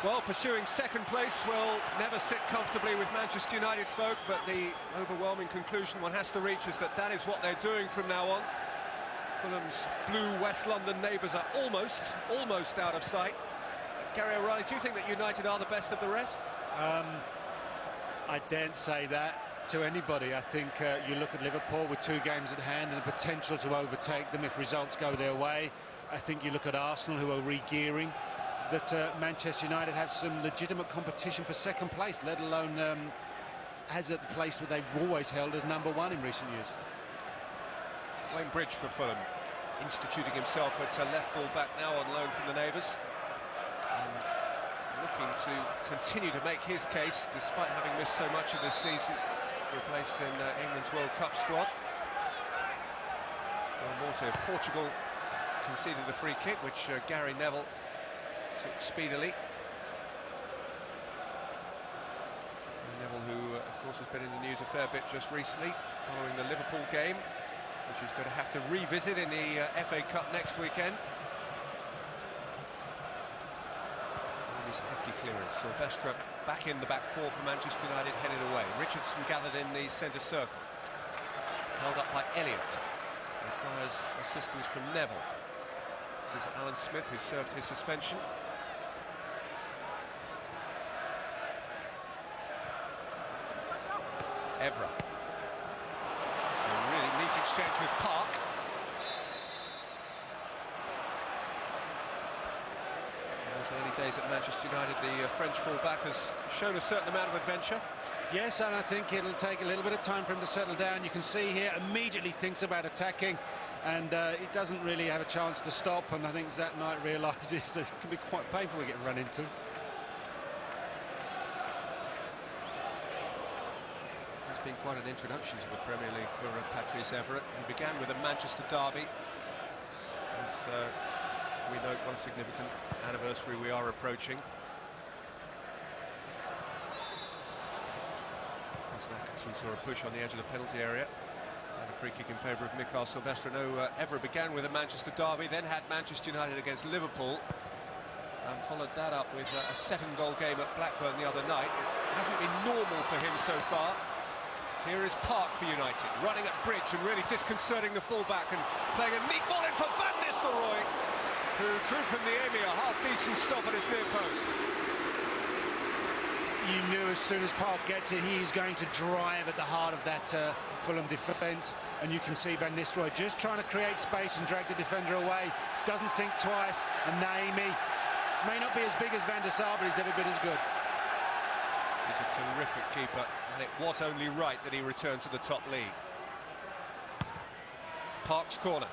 Well, pursuing second place will never sit comfortably with Manchester United folk, but the overwhelming conclusion one has to reach is that that is what they're doing from now on. Fulham's blue West London neighbours are almost out of sight. Gary O'Reilly, do you think that United are the best of the rest? I daren't say that to anybody. I think you look at Liverpool with 2 games at hand and the potential to overtake them if results go their way. I think you look at Arsenal, who are re-gearing, that Manchester United have some legitimate competition for second place, let alone as at the place that they've always held as #1 in recent years. Wayne Bridge for Fulham, instituting himself at left full back now on loan from the neighbours. Looking to continue to make his case, despite having missed so much of this season, for a place in England's World Cup squad. Morte of Portugal conceded the free kick, which Gary Neville took speedily. Neville, who of course has been in the news a fair bit just recently, following the Liverpool game, which he's going to have to revisit in the FA Cup next weekend. Hefty clearance. Silvestre back in the back four for Manchester United, headed away. Richardson gathered in the centre circle, held up by Elliott. Requires assistance from Neville. This is Alan Smith, who served his suspension. Evra. So a really neat exchange with Park. Early days at Manchester United, the French full-back has shown a certain amount of adventure. Yes, and I think it'll take a little bit of time for him to settle down. You can see here, immediately thinks about attacking, and he doesn't really have a chance to stop, and I think Zat Knight realises that it can be quite painful to get run into. It's been quite an introduction to the Premier League for Patrice Evra. He began with a Manchester derby. As we note what a significant anniversary we are approaching. Atkinson saw a push on the edge of the penalty area and a free kick in favour of Mikhail Silvestre. Evra began with a Manchester derby, then had Manchester United against Liverpool, and followed that up with a 7-goal game at Blackburn the other night. It hasn't been normal for him so far. Here is Park for United, running at Bridge and really disconcerting the full-back and playing a neat ball in for Van Nistelrooy, who drew from the Amy a half-decent stop at his near post. You knew as soon as Park gets it, he's going to drive at the heart of that Fulham defence, and you can see Van Nistelrooy just trying to create space and drag the defender away. Doesn't think twice, and Naimi may not be as big as Van der Sar, but he's every bit as good. He's a terrific keeper, and it was only right that he returned to the top league. Park's corner.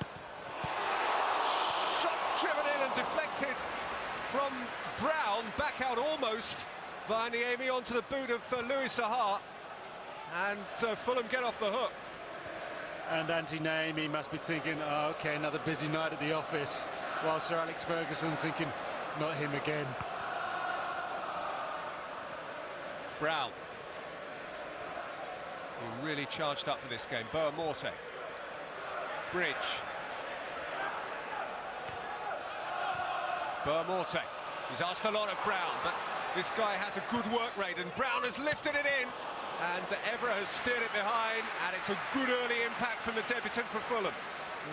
Driven in and deflected from Brown, back out almost by Niemi onto the boot of Louis Saha, and Fulham get off the hook. And Antti Niemi must be thinking, oh, OK, another busy night at the office, while Sir Alex Ferguson thinking, not him again. Brown, who really charged up for this game. Morte. Bridge. Morte. He's asked a lot of Brown, but this guy has a good work rate, and Brown has lifted it in, and Evra has steered it behind, and it's a good early impact from the debutant for Fulham.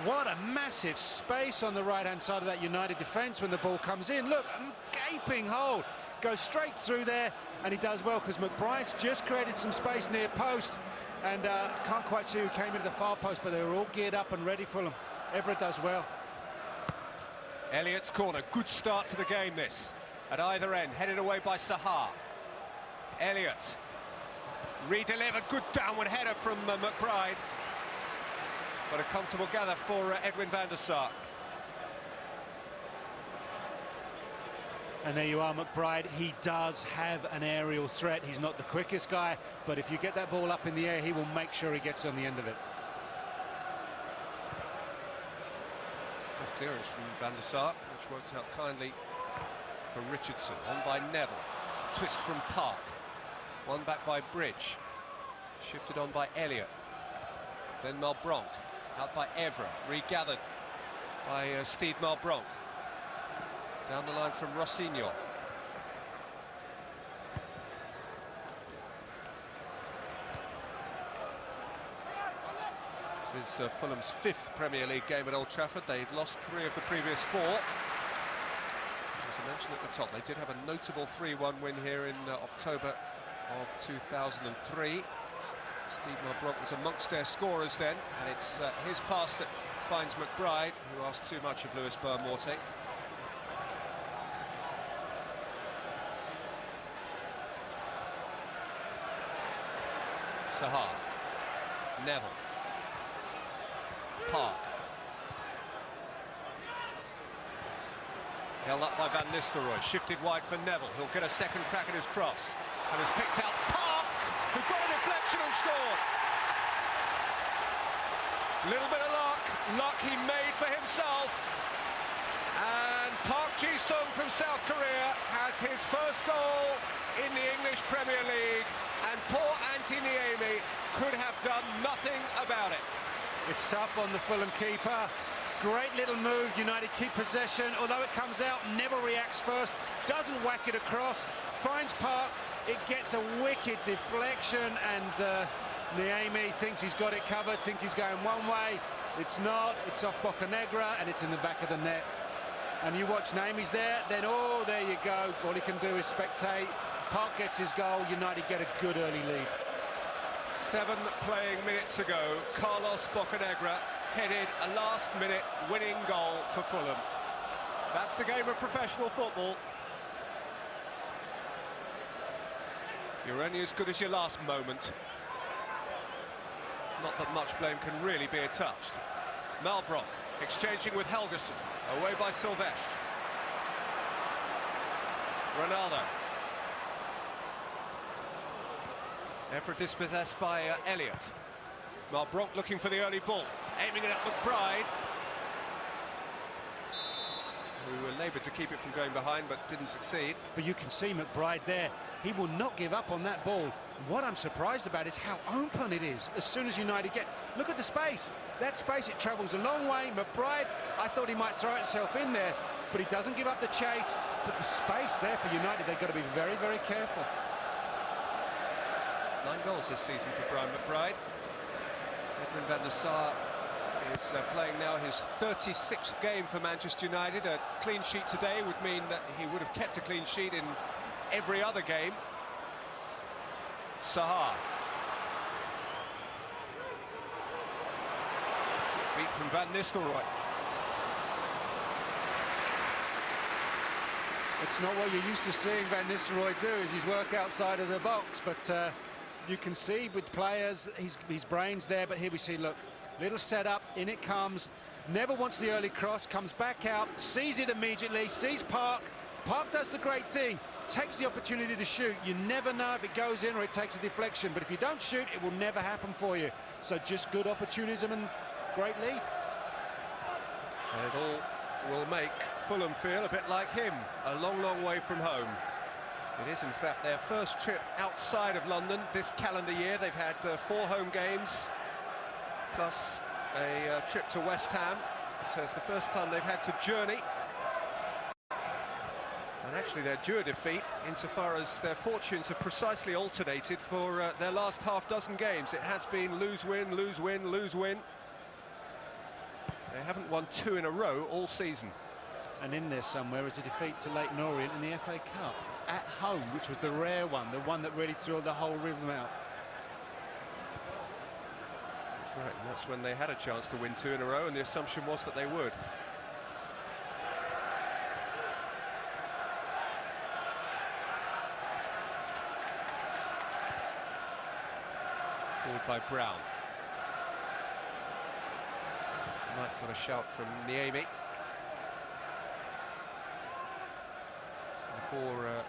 What a massive space on the right-hand side of that United defence when the ball comes in. Look, a gaping hole. Goes straight through there, and he does well because McBride's just created some space near post, and can't quite see who came into the far post, but they were all geared up and ready for him. Evra does well. Elliott's corner, good start to the game this, at either end, headed away by Saha. Elliott, re-delivered, good downward header from McBride, but a comfortable gather for Edwin van der Sar. And there you are, McBride. He does have an aerial threat. He's not the quickest guy, but if you get that ball up in the air, he will make sure he gets on the end of it. Clearance from Van der Sar, which worked out kindly for Richardson. On by Neville. Twist from Park. One back by Bridge. Shifted on by Elliott. Then Malbranc. Out by Evra. Regathered by Steve Malbranc. Down the line from Rossignol. This is Fulham's 5th Premier League game at Old Trafford. They've lost 3 of the previous 4. As I mentioned at the top, they did have a notable 3-1 win here in October of 2003. Steve Marbrook was amongst their scorers then, and it's his pass that finds McBride, who asked too much of Lewis Burr-Morte. Sahar, Neville, Park, held up by Van Nistelrooy, shifted wide for Neville, who'll get a second crack at his cross, and has picked out Park, who got a deflection and scored. Little bit of luck he made for himself, and Park Ji-sung from South Korea has his first goal in the English Premier League, and poor Antti Niemi could have done nothing about it. It's tough on the Fulham keeper. Great little move, United keep possession, although it comes out, never reacts first, doesn't whack it across, finds Park, it gets a wicked deflection, and Niemi thinks he's got it covered, thinks he's going one way. It's not, it's off Bocanegra, and it's in the back of the net. And you watch Niemi's there, then oh, there you go, all he can do is spectate. Park gets his goal, United get a good early lead. 7 playing minutes ago, Carlos Bocanegra headed a last-minute winning goal for Fulham. That's the game of professional football. You're only as good as your last moment. Not that much blame can really be attached. Malbrook exchanging with Helgeson, away by Silvestre. Ronaldo. Effort dispossessed by Elliott. Malbrook looking for the early ball, aiming it at McBride, who laboured to keep it from going behind but didn't succeed. But you can see McBride there, he will not give up on that ball. What I'm surprised about is how open it is as soon as United get... Look at the space, that space, it travels a long way. McBride, I thought he might throw himself in there, but he doesn't give up the chase. But the space there for United, they've got to be very, very careful. 9 goals this season for Brian McBride. Edwin van der Sar is playing now his 36th game for Manchester United. A clean sheet today would mean that he would have kept a clean sheet in every other game. Sahar. Beat from Van Nistelrooy. It's not what you're used to seeing Van Nistelrooy do, is his work outside of the box, but you can see with players, his brain's there, but here we see, look, little setup, in it comes, never wants the early cross, comes back out, sees it immediately, sees Park. Park does the great thing, takes the opportunity to shoot. You never know if it goes in or it takes a deflection, but if you don't shoot, it will never happen for you. So just good opportunism and great lead. And it all will make Fulham feel a bit like him, a long, long way from home. It is, in fact, their first trip outside of London this calendar year. They've had 4 home games, plus a trip to West Ham. So it's the first time they've had to journey. And actually their Dewar defeat, insofar as their fortunes have precisely alternated for their last half dozen games. It has been lose-win, lose-win, lose-win. They haven't won 2 in a row all season. And in there somewhere is a defeat to Leyton Orient in the FA Cup at home, which was the rare one, the one that really threw the whole rhythm out. That's right, and that's when they had a chance to win 2 in a row, and the assumption was that they would. Forward by Brown. Knight got a shout from Niemi. The poor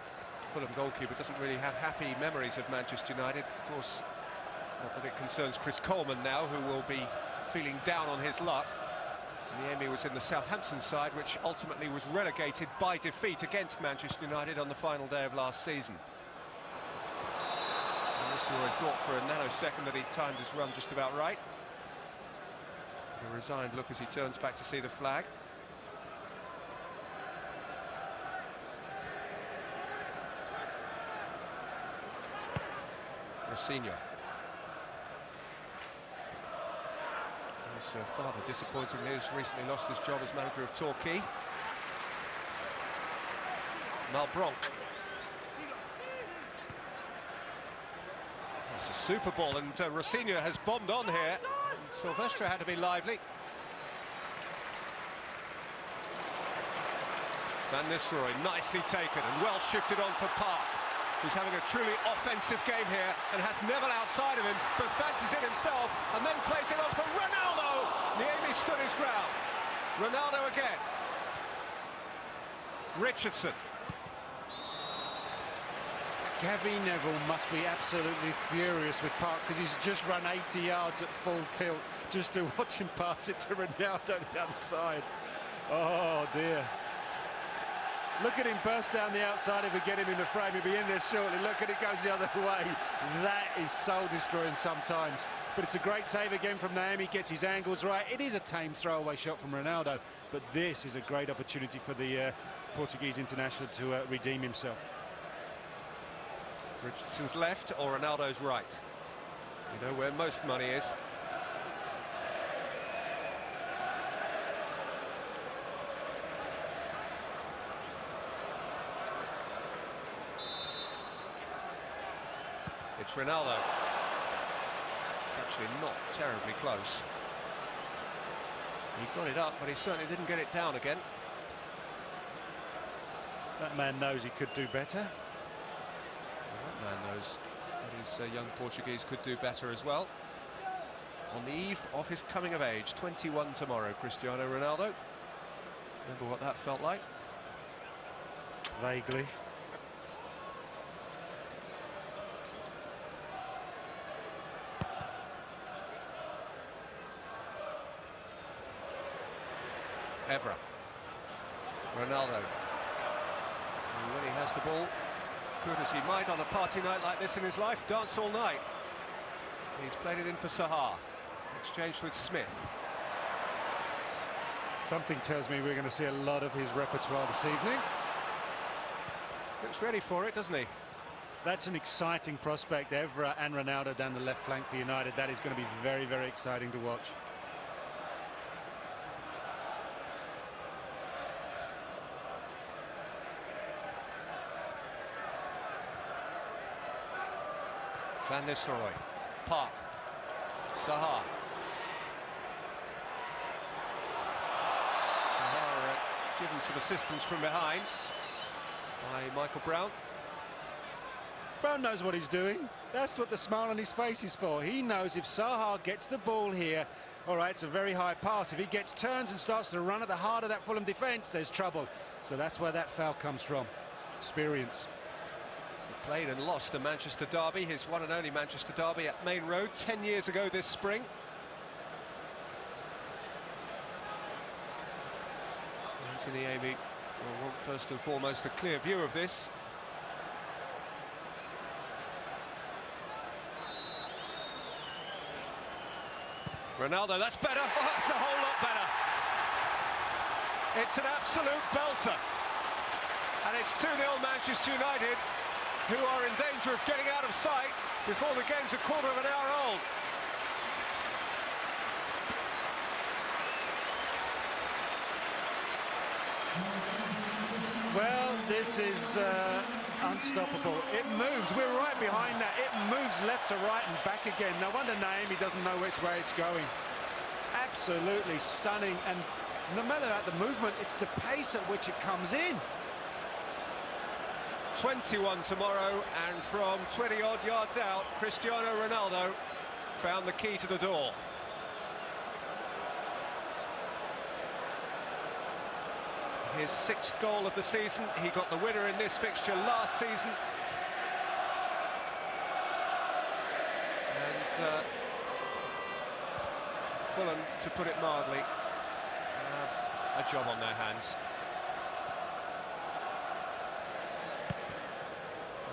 Fulham goalkeeper doesn't really have happy memories of Manchester United. Of course, not that it concerns Chris Coleman now, who will be feeling down on his luck. Niemi was in the Southampton side, which ultimately was relegated by defeat against Manchester United on the final day of last season. Nistelrooy thought for a nanosecond that he timed his run just about right. A resigned look as he turns back to see the flag. Rosinho. His father, disappointingly, has recently lost his job as manager of Torquay. Malbronk. It's a super ball, and Rosinha has bombed on here. Silvestre had to be lively. Van Nistelrooy, nicely taken and well shifted on for Park, who's having a truly offensive game here and has Neville outside of him, but fancies it himself and then plays it on for Ronaldo. Niemi stood his ground. Ronaldo again. Richardson. Gary Neville must be absolutely furious with Park because he's just run 80 yards at full tilt just to watch him pass it to Ronaldo on the other side. Oh dear. Look at him burst down the outside. If we get him in the frame, he'll be in there shortly. Look at it, goes the other way. That is soul destroying sometimes. But it's a great save again from Niemi. Gets his angles right. It is a tame throwaway shot from Ronaldo, but this is a great opportunity for the Portuguese international to redeem himself. Richardson's left or Ronaldo's right. You know where most money is. It's Ronaldo. It's actually not terribly close. He got it up, but he certainly didn't get it down again. That man knows he could do better. Well, that man knows that his young Portuguese could do better as well. On the eve of his coming of age, 21 tomorrow, Cristiano Ronaldo. Remember what that felt like? Vaguely. Evra. Ronaldo. And when he has the ball, good as he might on a party night like this in his life, dance all night. He's played it in for Sahar. Exchanged with Smith. Something tells me we're going to see a lot of his repertoire this evening. Looks ready for it, doesn't he? That's an exciting prospect. Evra and Ronaldo down the left flank for United. That is going to be very, very exciting to watch. Van Nistelrooy, Park, Sahar. Sahar given some assistance from behind by Michael Brown. Brown knows what he's doing. That's what the smile on his face is for. He knows if Sahar gets the ball here, all right, it's a very high pass. If he gets turns and starts to run at the heart of that Fulham defence, there's trouble. So that's where that foul comes from. Experience. Played and lost the Manchester derby, his one and only Manchester derby at Main Road 10 years ago this spring. Anthony Amy will want first and foremost a clear view of this. Ronaldo, that's better. Oh, that's a whole lot better. It's an absolute belter. And it's 2-0 Manchester United, who are in danger of getting out of sight before the game's a quarter of an hour old. Well, this is unstoppable. It moves. We're right behind that. It moves left to right and back again. No wonder Niemi doesn't know which way it's going. Absolutely stunning. And no matter about the movement, it's the pace at which it comes in. 21 tomorrow, and from 20-odd yards out, Cristiano Ronaldo found the key to the door. His 6th goal of the season. He got the winner in this fixture last season. And Fulham, to put it mildly, have a job on their hands.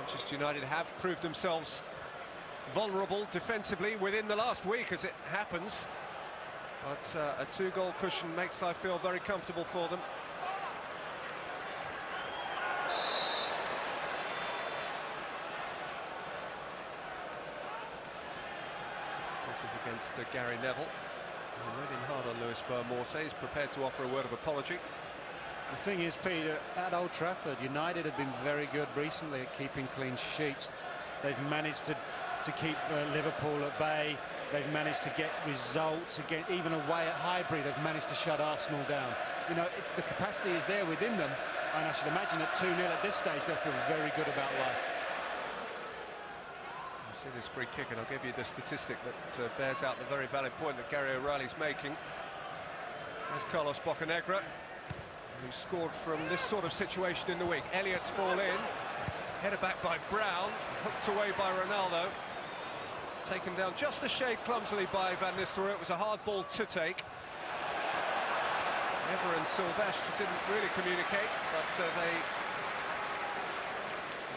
Manchester United have proved themselves vulnerable defensively within the last week, as it happens. But a 2-goal cushion makes life feel very comfortable for them. Against Gary Neville. Raining hard on Lewis Morte. He's prepared to offer a word of apology. The thing is, Peter, at Old Trafford, United have been very good recently at keeping clean sheets. They've managed to keep Liverpool at bay. They've managed to get results again, even away at Highbury. They've managed to shut Arsenal down. You know, it's the capacity is there within them, and I should imagine at 2-0 at this stage they'll feel very good about life. You see this free kick, and I'll give you the statistic that bears out the very valid point that Gary O'Reilly's making. There's Carlos Bocanegra, who scored from this sort of situation in the week. Elliott's ball in, headed back by Brown, hooked away by Ronaldo, taken down just a shade clumsily by Van Nistelrooy. It was a hard ball to take. Ever and Silvestre didn't really communicate, but they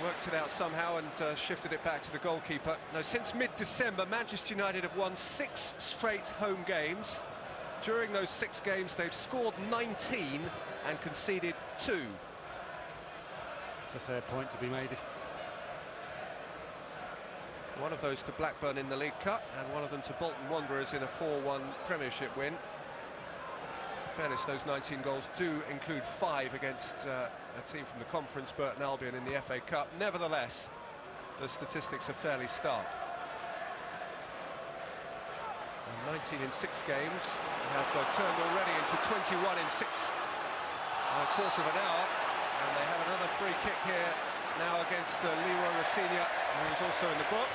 worked it out somehow and shifted it back to the goalkeeper. Now, since mid-December, Manchester United have won 6 straight home games. During those 6 games, they've scored 19 and conceded 2. It's a fair point to be made. One of those to Blackburn in the League Cup, and one of them to Bolton Wanderers in a 4-1 Premiership win. In fairness, those 19 goals do include 5 against a team from the Conference, Burton Albion, in the FA Cup. Nevertheless, the statistics are fairly stark. 19 in 6 games have turned already into 21 in 6 a quarter of an hour, and they have another free kick here now against Leroy Rossignol, who's also in the book.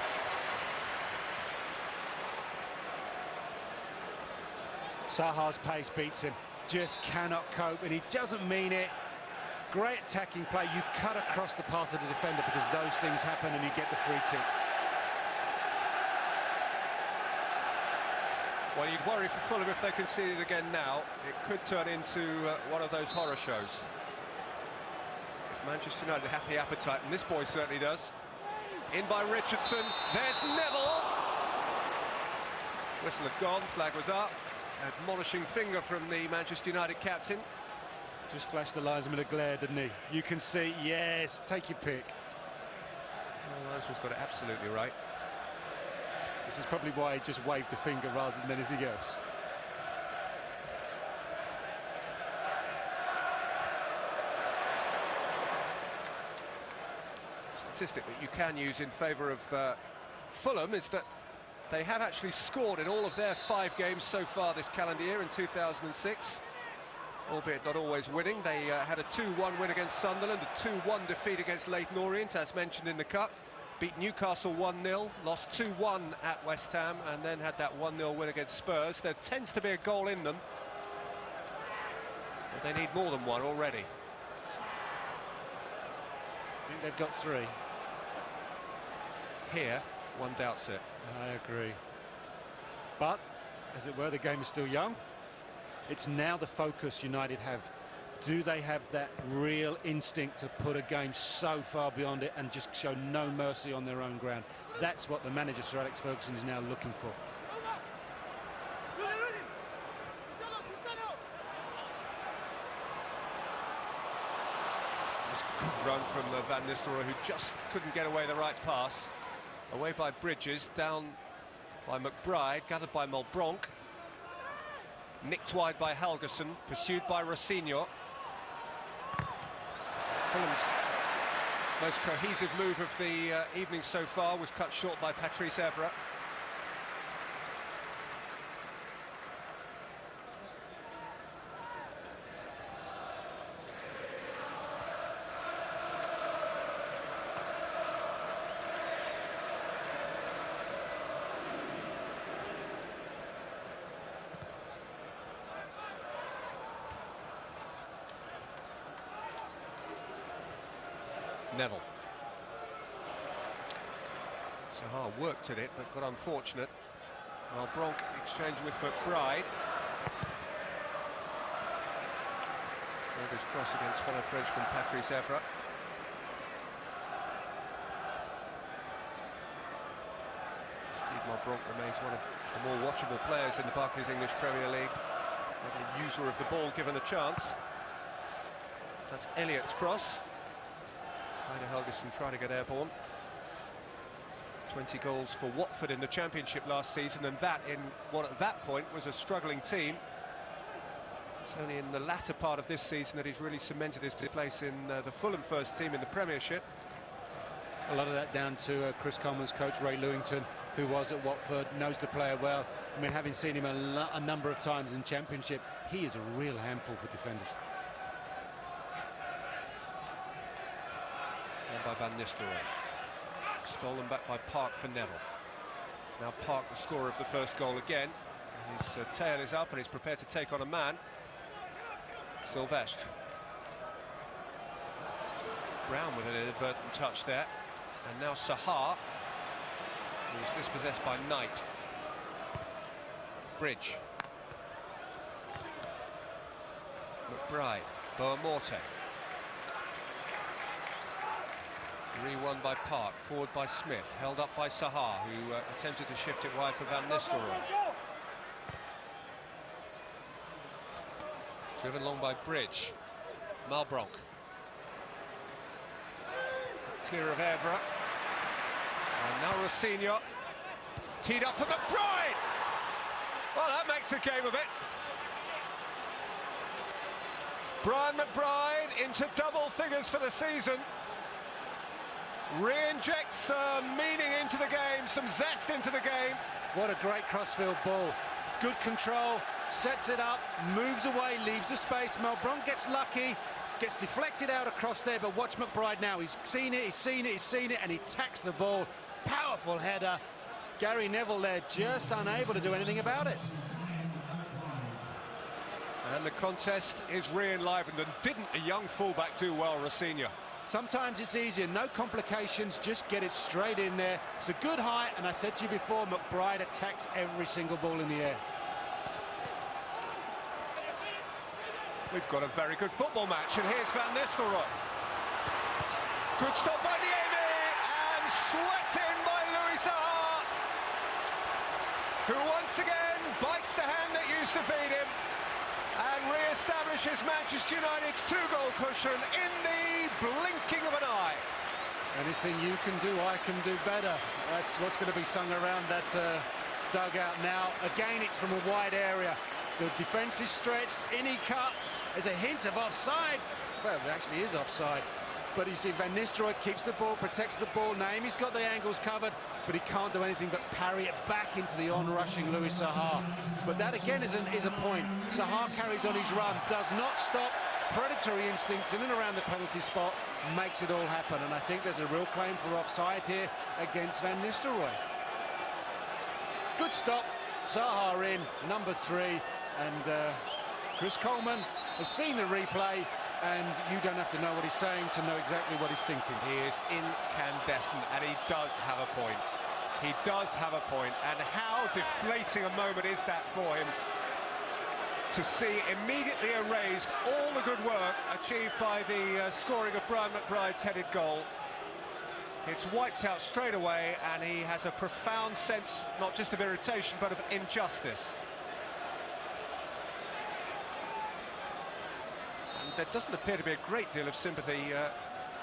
Saha's pace beats him, just cannot cope, and he doesn't mean it. Great attacking play, you cut across the path of the defender because those things happen and you get the free kick. Well, you'd worry for Fulham if they conceded again now. It could turn into one of those horror shows. If Manchester United have the appetite, and this boy certainly does. In by Richardson, there's Neville! Whistle had gone, flag was up. Admonishing finger from the Manchester United captain. Just flashed the linesman a glare, didn't he? You can see, yes, take your pick. Well, the linesman's got it absolutely right. This is probably why he just waved the finger rather than anything else. Statistic that you can use in favour of Fulham is that they have actually scored in all of their 5 games so far this calendar year in 2006, albeit not always winning. They had a 2-1 win against Sunderland, a 2-1 defeat against Leyton Orient, as mentioned in the Cup. Beat Newcastle 1-0, lost 2-1 at West Ham, and then had that 1-0 win against Spurs. There tends to be a goal in them, but they need more than one already. I think they've got 3. Here, one doubts it. I agree. But, as it were, the game is still young. It's now the focus United have. Do they have that real instinct to put a game so far beyond it and just show no mercy on their own ground? That's what the manager, Sir Alex Ferguson, is now looking for. It's a good run from Van Nistelrooy, who just couldn't get away the right pass. Away by Bridges, down by McBride, gathered by Malbronk. Nicked wide by Helgeson, pursued by Rossignol. Fulham's most cohesive move of the evening so far was cut short by Patrice Evra. Neville. Saha worked at it, but got unfortunate. Well, Bronk exchanged with McBride. This cross against fellow Frenchman Patrice Evra. Steve Malbronk remains one of the more watchable players in the Barclays English Premier League. Every user of the ball given a chance. That's Elliott's cross. Helgeson trying to get airborne. 20 goals for Watford in the Championship last season, and that in what at that point was a struggling team. It's only in the latter part of this season that he's really cemented his place in the Fulham first team in the Premiership. A lot of that down to Chris Coleman's coach, Ray Lewington, who was at Watford, knows the player well. I mean, having seen him a number of times in Championship, he is a real handful for defenders. And by Van Nistelrooy. Stolen back by Park for Neville. Now Park, the scorer of the first goal again. His tail is up and he's prepared to take on a man. Silvestre. Brown with an inadvertent touch there. And now Sahar, who's dispossessed by Knight. Bridge. McBride. Boamorte. Re-won by Park, forward by Smith, held up by Sahar, who attempted to shift it wide for Van Nistelrooy. Driven along by Bridge. Malbronk. Clear of Evra. And now Rosinha. Teed up for McBride! Well, that makes a game of it. Brian McBride into double figures for the season. Re-injects meaning into the game, some zest into the game. What a great crossfield ball. Good control, sets it up, moves away, leaves the space. Malbronk gets lucky, gets deflected out across there, but watch McBride now. He's seen it, he's seen it, he's seen it, and he tacks the ball. Powerful header. Gary Neville there just unable to do anything about it. And the contest is re-enlivened, and didn't a young fullback do well, Rosinha? Sometimes it's easier, no complications, just get it straight in there. It's a good height, and I said to you before, McBride attacks every single ball in the air. We've got a very good football match, and here's Van Nistelrooy. Good stop by Niemi, and swept in by Louis Sahar, who once again bites the hand that used to feed him and re-establishes Manchester United's two-goal cushion in the blinking of an eye. Anything you can do, I can do better. That's what's going to be sung around that dugout now. Again, it's from a wide area. The defence is stretched, in he cuts. There's a hint of offside. Well, it actually is offside. But you see, Van Nistelrooy keeps the ball, protects the ball. Naimi's got the angles covered, but he can't do anything but parry it back into the on-rushing Louis Sahar. But that, again, is a point. Sahar carries on his run, does not stop. Predatory instincts in and around the penalty spot, makes it all happen. And I think there's a real claim for offside here against Van Nistelrooy. Good stop. Sahar in, number 3. And Chris Coleman has seen the replay, and you don't have to know what he's saying to know exactly what he's thinking. He is incandescent, and he does have a point. He does have a point, and how deflating a moment is that for him to see immediately erased all the good work achieved by the scoring of Brian McBride's headed goal. It's wiped out straight away, and he has a profound sense, not just of irritation, but of injustice. And there doesn't appear to be a great deal of sympathy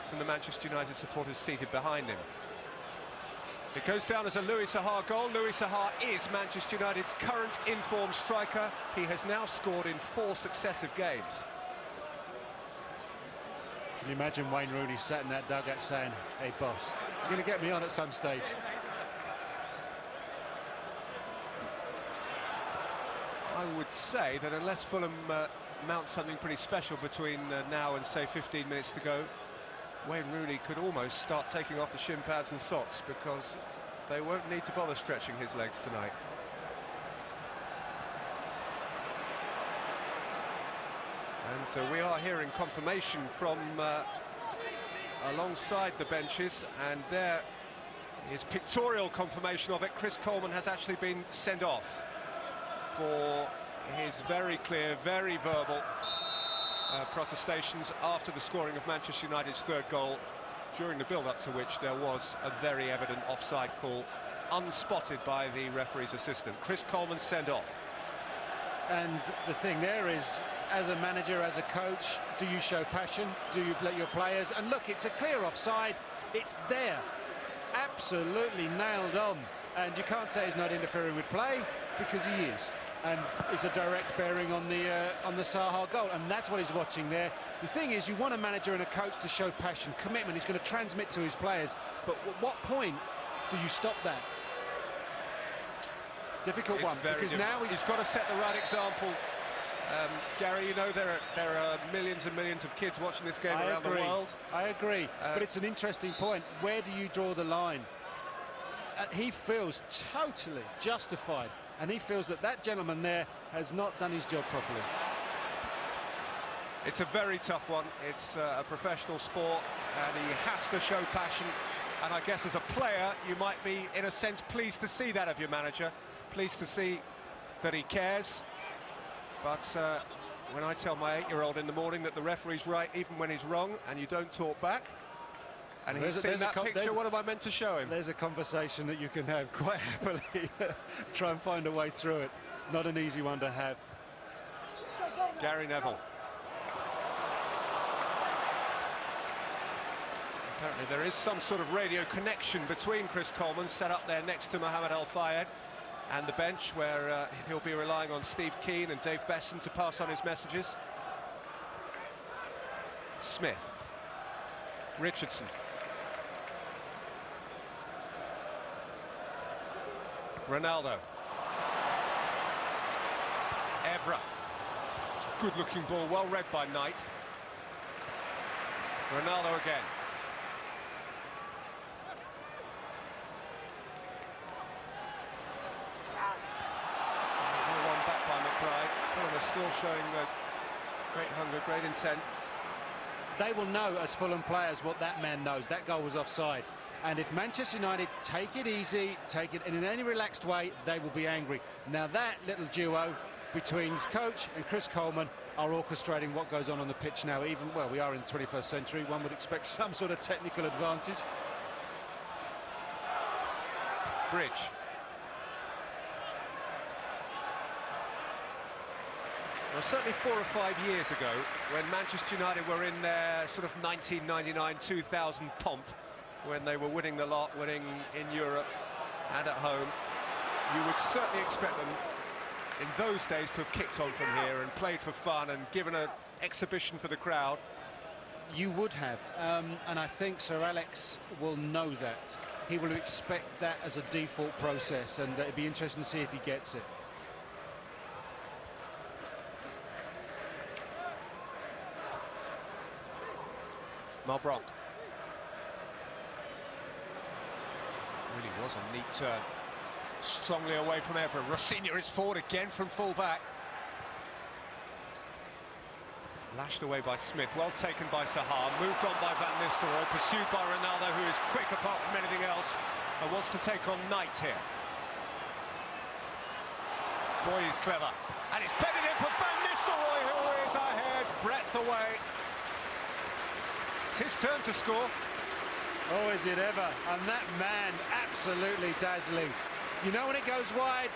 from the Manchester United supporters seated behind him. It goes down as a Louis Sahar goal. Louis Sahar is Manchester United's current in-form striker. He has now scored in 4 successive games. Can you imagine Wayne Rooney sat in that dugout saying, "Hey boss, you're going to get me on at some stage"? I would say that unless Fulham mount something pretty special between now and, say, 15 minutes to go, Wayne Rooney could almost start taking off the shin pads and socks, because they won't need to bother stretching his legs tonight. And we are hearing confirmation from alongside the benches, and there is pictorial confirmation of it. Chris Coleman has actually been sent off for his very clear, very verbal protestations after the scoring of Manchester United's 3rd goal, during the build-up to which there was a very evident offside call, unspotted by the referee's assistant. Chris Coleman sent off. And the thing there is, as a manager, as a coach, do you show passion? Do you let your players? And look, it's a clear offside. It's there. absolutely nailed on. And you can't say he's not interfering with play, because he is. And it's a direct bearing on the Saha goal, and that's what he's watching there. The thing is, you want a manager and a coach to show passion, commitment. He's going to transmit to his players, but at what point do you stop that? Difficult one, because now he's got to set the right example. Gary, you know there are millions and millions of kids watching this game around the world. I agree, but it's an interesting point. Where do you draw the line? He feels totally justified, and he feels that that gentleman there has not done his job properly. It's a very tough one. It's a professional sport, and he has to show passion. And I guess as a player, you might be, in a sense, pleased to see that of your manager. Pleased to see that he cares. But when I tell my 8-year-old in the morning that the referee's right even when he's wrong, and you don't talk back, and he's seen that picture, what am I meant to show him? There's a conversation that you can have quite happily. Try and find a way through it. Not an easy one to have. Gary Neville. Apparently there is some sort of radio connection between Chris Coleman, set up there next to Mohamed El Fayed, and the bench, where he'll be relying on Steve Keane and Dave Besson to pass on his messages. Smith. Richardson. Ronaldo. Evra. Good-looking ball, well read by Knight. Ronaldo again. One back by McBride. Fulham are still showing great hunger, great intent. They will know, as Fulham players, what that man knows. That goal was offside. And if Manchester United take it easy, take it in any relaxed way, they will be angry. Now that little duo between his coach and Chris Coleman are orchestrating what goes on the pitch now. Even, well, we are in the 21st century. One would expect some sort of technical advantage. Bridge. Well, certainly 4 or 5 years ago, when Manchester United were in their sort of 1999-2000 pomp, when they were winning the lot, winning in Europe and at home, you would certainly expect them in those days to have kicked on from here and played for fun and given an exhibition for the crowd. You would have, and I think Sir Alex will know that. He will expect that as a default process, and it'd be interesting to see if he gets it. Malbranc. Really was a neat turn. Strongly away from Evra. Rossignol is forward again from full-back. Lashed away by Smith. Well taken by Saha. Moved on by Van Nistelrooy. Pursued by Ronaldo, who is quick apart from anything else, and wants to take on Knight here. Boy, he's clever. And it's bedded in for Van Nistelrooy, who is a hair's breadth away. It's his turn to score. Oh, is it ever? And that man, absolutely dazzling. You know, when it goes wide,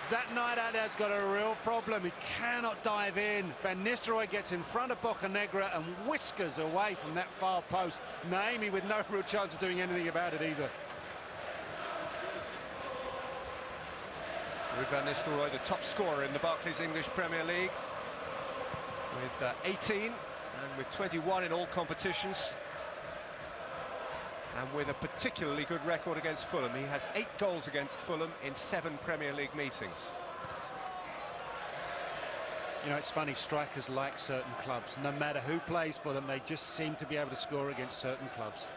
Zat Knight-Adder's got a real problem. He cannot dive in. Van Nistelrooy gets in front of Bocanegra and whiskers away from that far post. Naimi with no real chance of doing anything about it either. Van Nistelrooy, the top scorer in the Barclays English Premier League, with 18 and with 21 in all competitions. And with a particularly good record against Fulham. He has 8 goals against Fulham in 7 Premier League meetings. You know, it's funny, strikers like certain clubs. No matter who plays for them, they just seem to be able to score against certain clubs.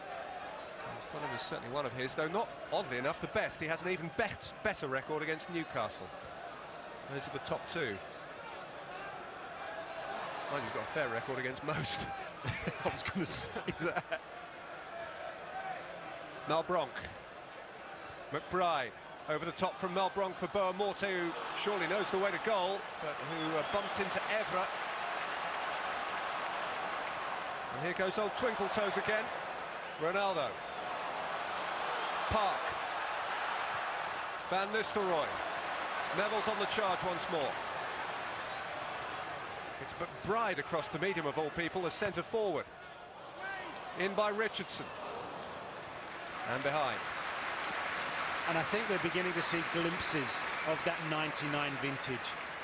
Well, Fulham is certainly one of his, though not, oddly enough, the best. He has an even better record against Newcastle. Those are the top 2. Well, he's got a fair record against most. I was going to say that. Malbranc. McBride over the top from Malbranc for Boa Morte, who surely knows the way to goal, but who bumped into Evra. And here goes old Twinkle Toes again. Ronaldo. Park. Van Nistelrooy. Neville's on the charge once more. It's McBride across the medium of all people, the centre forward. In by Richardson. And behind. And I think we're beginning to see glimpses of that 99 vintage.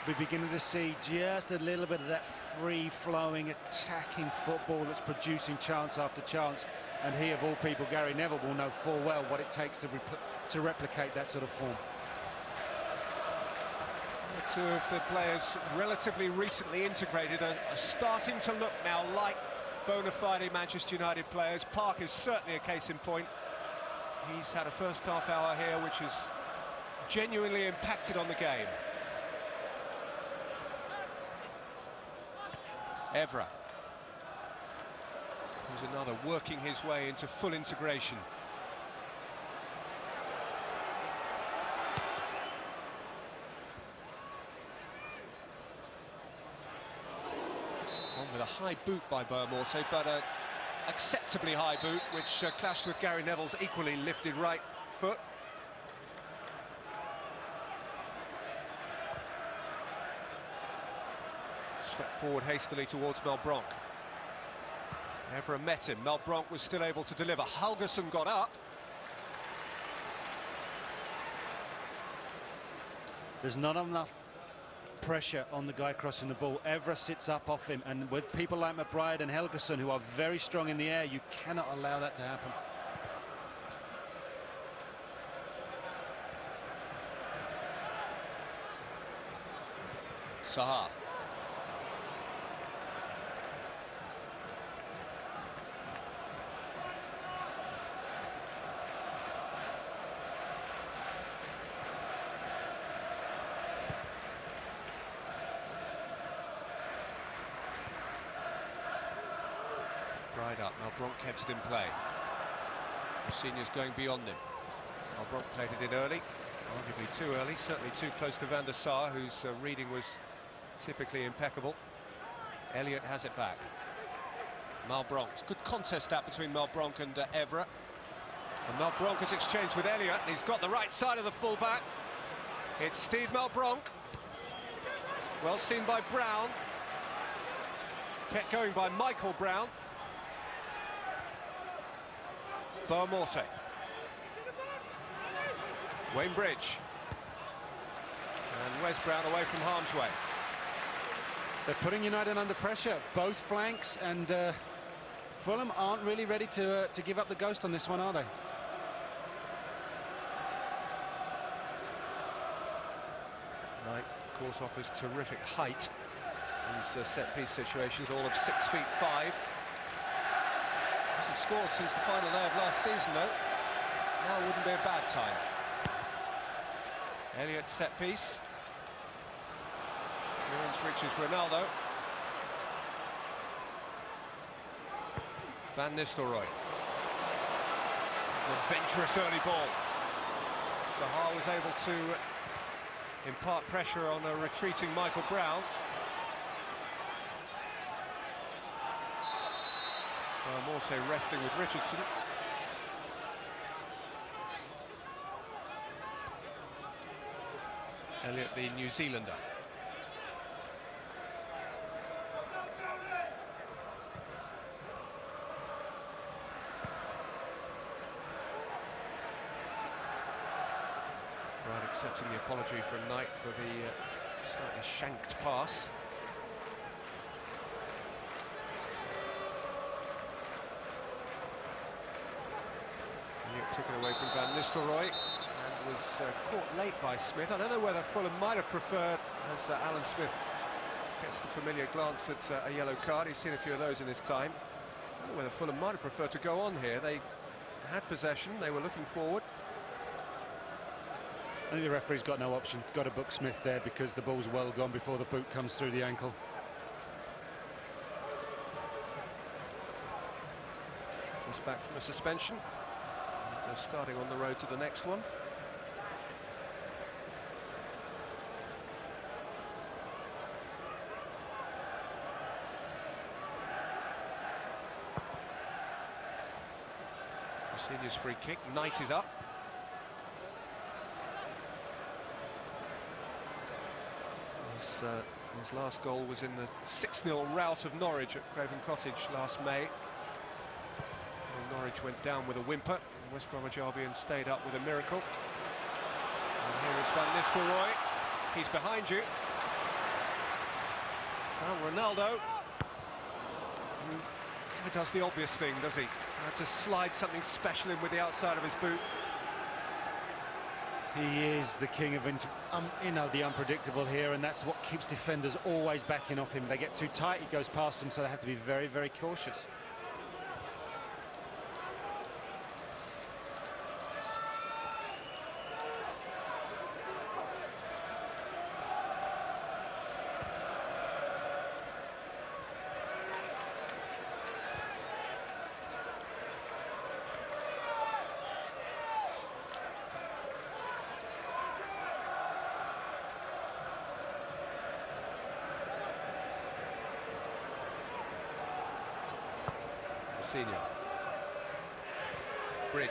We're beginning to see just a little bit of that free-flowing, attacking football that's producing chance after chance. And he, of all people, Gary Neville, will know full well what it takes to replicate that sort of form. Two of the players relatively recently integrated are starting to look now like bona fide Manchester United players. Park is certainly a case in point. He's had a first half hour here which has genuinely impacted on the game. Evra, who's another working his way into full integration. On with a high boot by Boamorte, but an acceptably high boot, which clashed with Gary Neville's equally lifted right foot. Swept forward hastily towards Malbranc. Evra met him. Malbranc was still able to deliver. Halgerson got up. There's not enough pressure on the guy crossing the ball. Evra sits up off him, and with people like McBride and Helgeson, who are very strong in the air, you cannot allow that to happen. Sahar. Right up, Malbranc kept it in play. The seniors going beyond him. Malbranc played it in early, arguably too early, certainly too close to Van der Sar, whose reading was typically impeccable. Elliott has it back. Malbranc, good contest that between Malbranc and Evra. And Malbranc has exchanged with Elliott, and he's got the right side of the fullback. It's Steve Malbranc. Well seen by Brown. Kept going by Michael Brown. Boamorte. Wayne Bridge. And Wes Brown away from harm's way. They're putting United under pressure, both flanks, and Fulham aren't really ready to give up the ghost on this one, are they? Knight, of course, offers terrific height. These set-piece situations, all of 6'5". Hasn't scored since the final day of last season, though. Now wouldn't be a bad time. Elliott set-piece. Clearance reaches Ronaldo. Van Nistelrooy. An adventurous early ball. Sahar was able to impart pressure on a retreating Michael Brown. Morse wrestling with Richardson. Elliott, the New Zealander. Right, accepting the apology from Knight for the slightly shanked pass. Took it away from Van Nistelrooy and was caught late by Smith. I don't know whether Fulham might have preferred, as Alan Smith gets the familiar glance at a yellow card. He's seen a few of those in his time. I don't know whether Fulham might have preferred to go on here. They had possession, they were looking forward. I think the referee's got no option. Got to book Smith there because the ball's well gone before the boot comes through the ankle. Just back from a suspension. Starting on the road to the next one. Senior's free kick. Knight is up. His last goal was in the 6-0 rout of Norwich at Craven Cottage last May. Norwich went down with a whimper. West Bromwich Albion stayed up with a miracle. Here is Van Nistelrooy. He's behind you. Well, Ronaldo. He never does the obvious thing, does he? Just slide something special in with the outside of his boot. He is the king of, the unpredictable here, and that's what keeps defenders always backing off him. They get too tight, he goes past them, so they have to be very, very cautious. Senior. Bridge.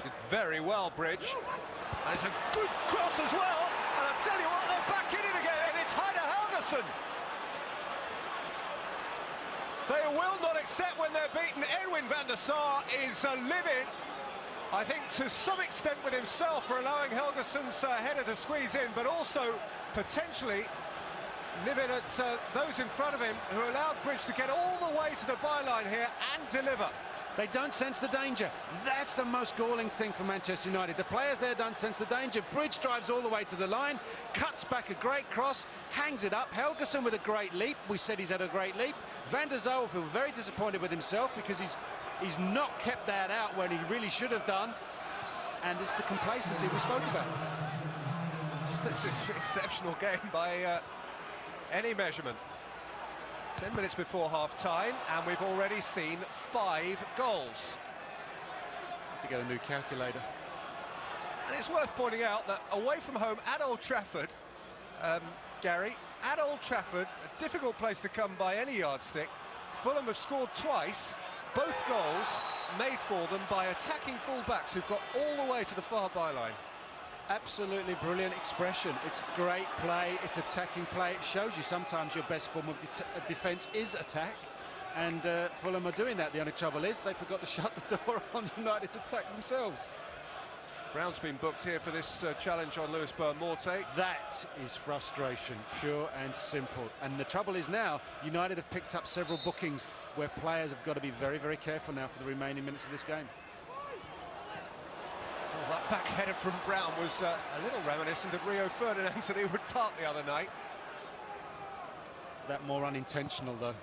Did very well, Bridge. And it's a good cross as well. And I'll tell you what, they're back in it again. It's Heine Helguson. They will not accept when they're beaten. Edwin van der Sar is livid, I think, to some extent with himself for allowing Helguson's header to squeeze in, but also potentially livid at those in front of him who allowed Bridge to get all the way to the byline here and deliver. They don't sense the danger. That's the most galling thing for Manchester United. The players there don't sense the danger. Bridge drives all the way to the line, cuts back a great cross, hangs it up. Helguson with a great leap. We said he's had a great leap. Van der Sar will feel very disappointed with himself because he's not kept that out when he really should have done. And it's the complacency we spoke about. This is an exceptional game by any measurement. 10 minutes before half-time, and we've already seen 5 goals. Have to get a new calculator. And it's worth pointing out that away from home at Old Trafford, Gary, at Old Trafford, a difficult place to come by any yardstick, Fulham have scored twice, both goals made for them by attacking full-backs who've got all the way to the far byline. Absolutely brilliant expression. It's great play, it's attacking play. It shows you sometimes your best form of defence is attack, and Fulham are doing that. The only trouble is they forgot to shut the door on United's attack themselves. Brown's been booked here for this challenge on Lewis Morte. That is frustration, pure and simple. And the trouble is now, United have picked up several bookings where players have got to be very, very careful now for the remaining minutes of this game. Well, that back header from Brown was a little reminiscent of Rio Ferdinand's at Ewood Park the other night. That more unintentional, though.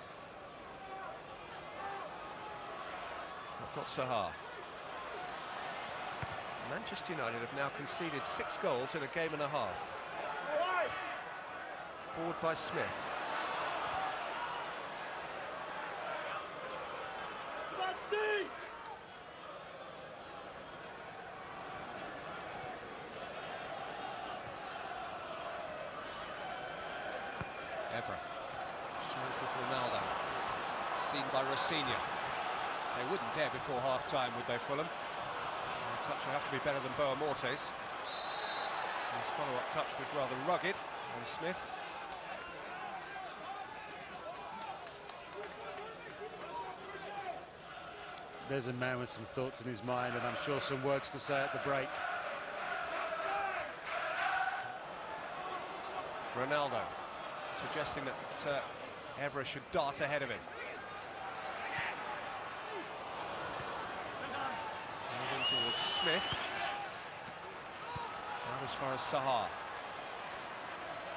I've got Sahar. Manchester United have now conceded 6 goals in a game and a half. Forward by Smith. Evra. With Ronaldo. Seen by Rosinha. They wouldn't dare before half-time, would they, Fulham? The touch will have to be better than Morte's. His follow-up touch was rather rugged on Smith. There's a man with some thoughts in his mind, and I'm sure some words to say at the break. Ronaldo suggesting that Evra should dart ahead of him. Moving towards Smith. Not as far as Sahar.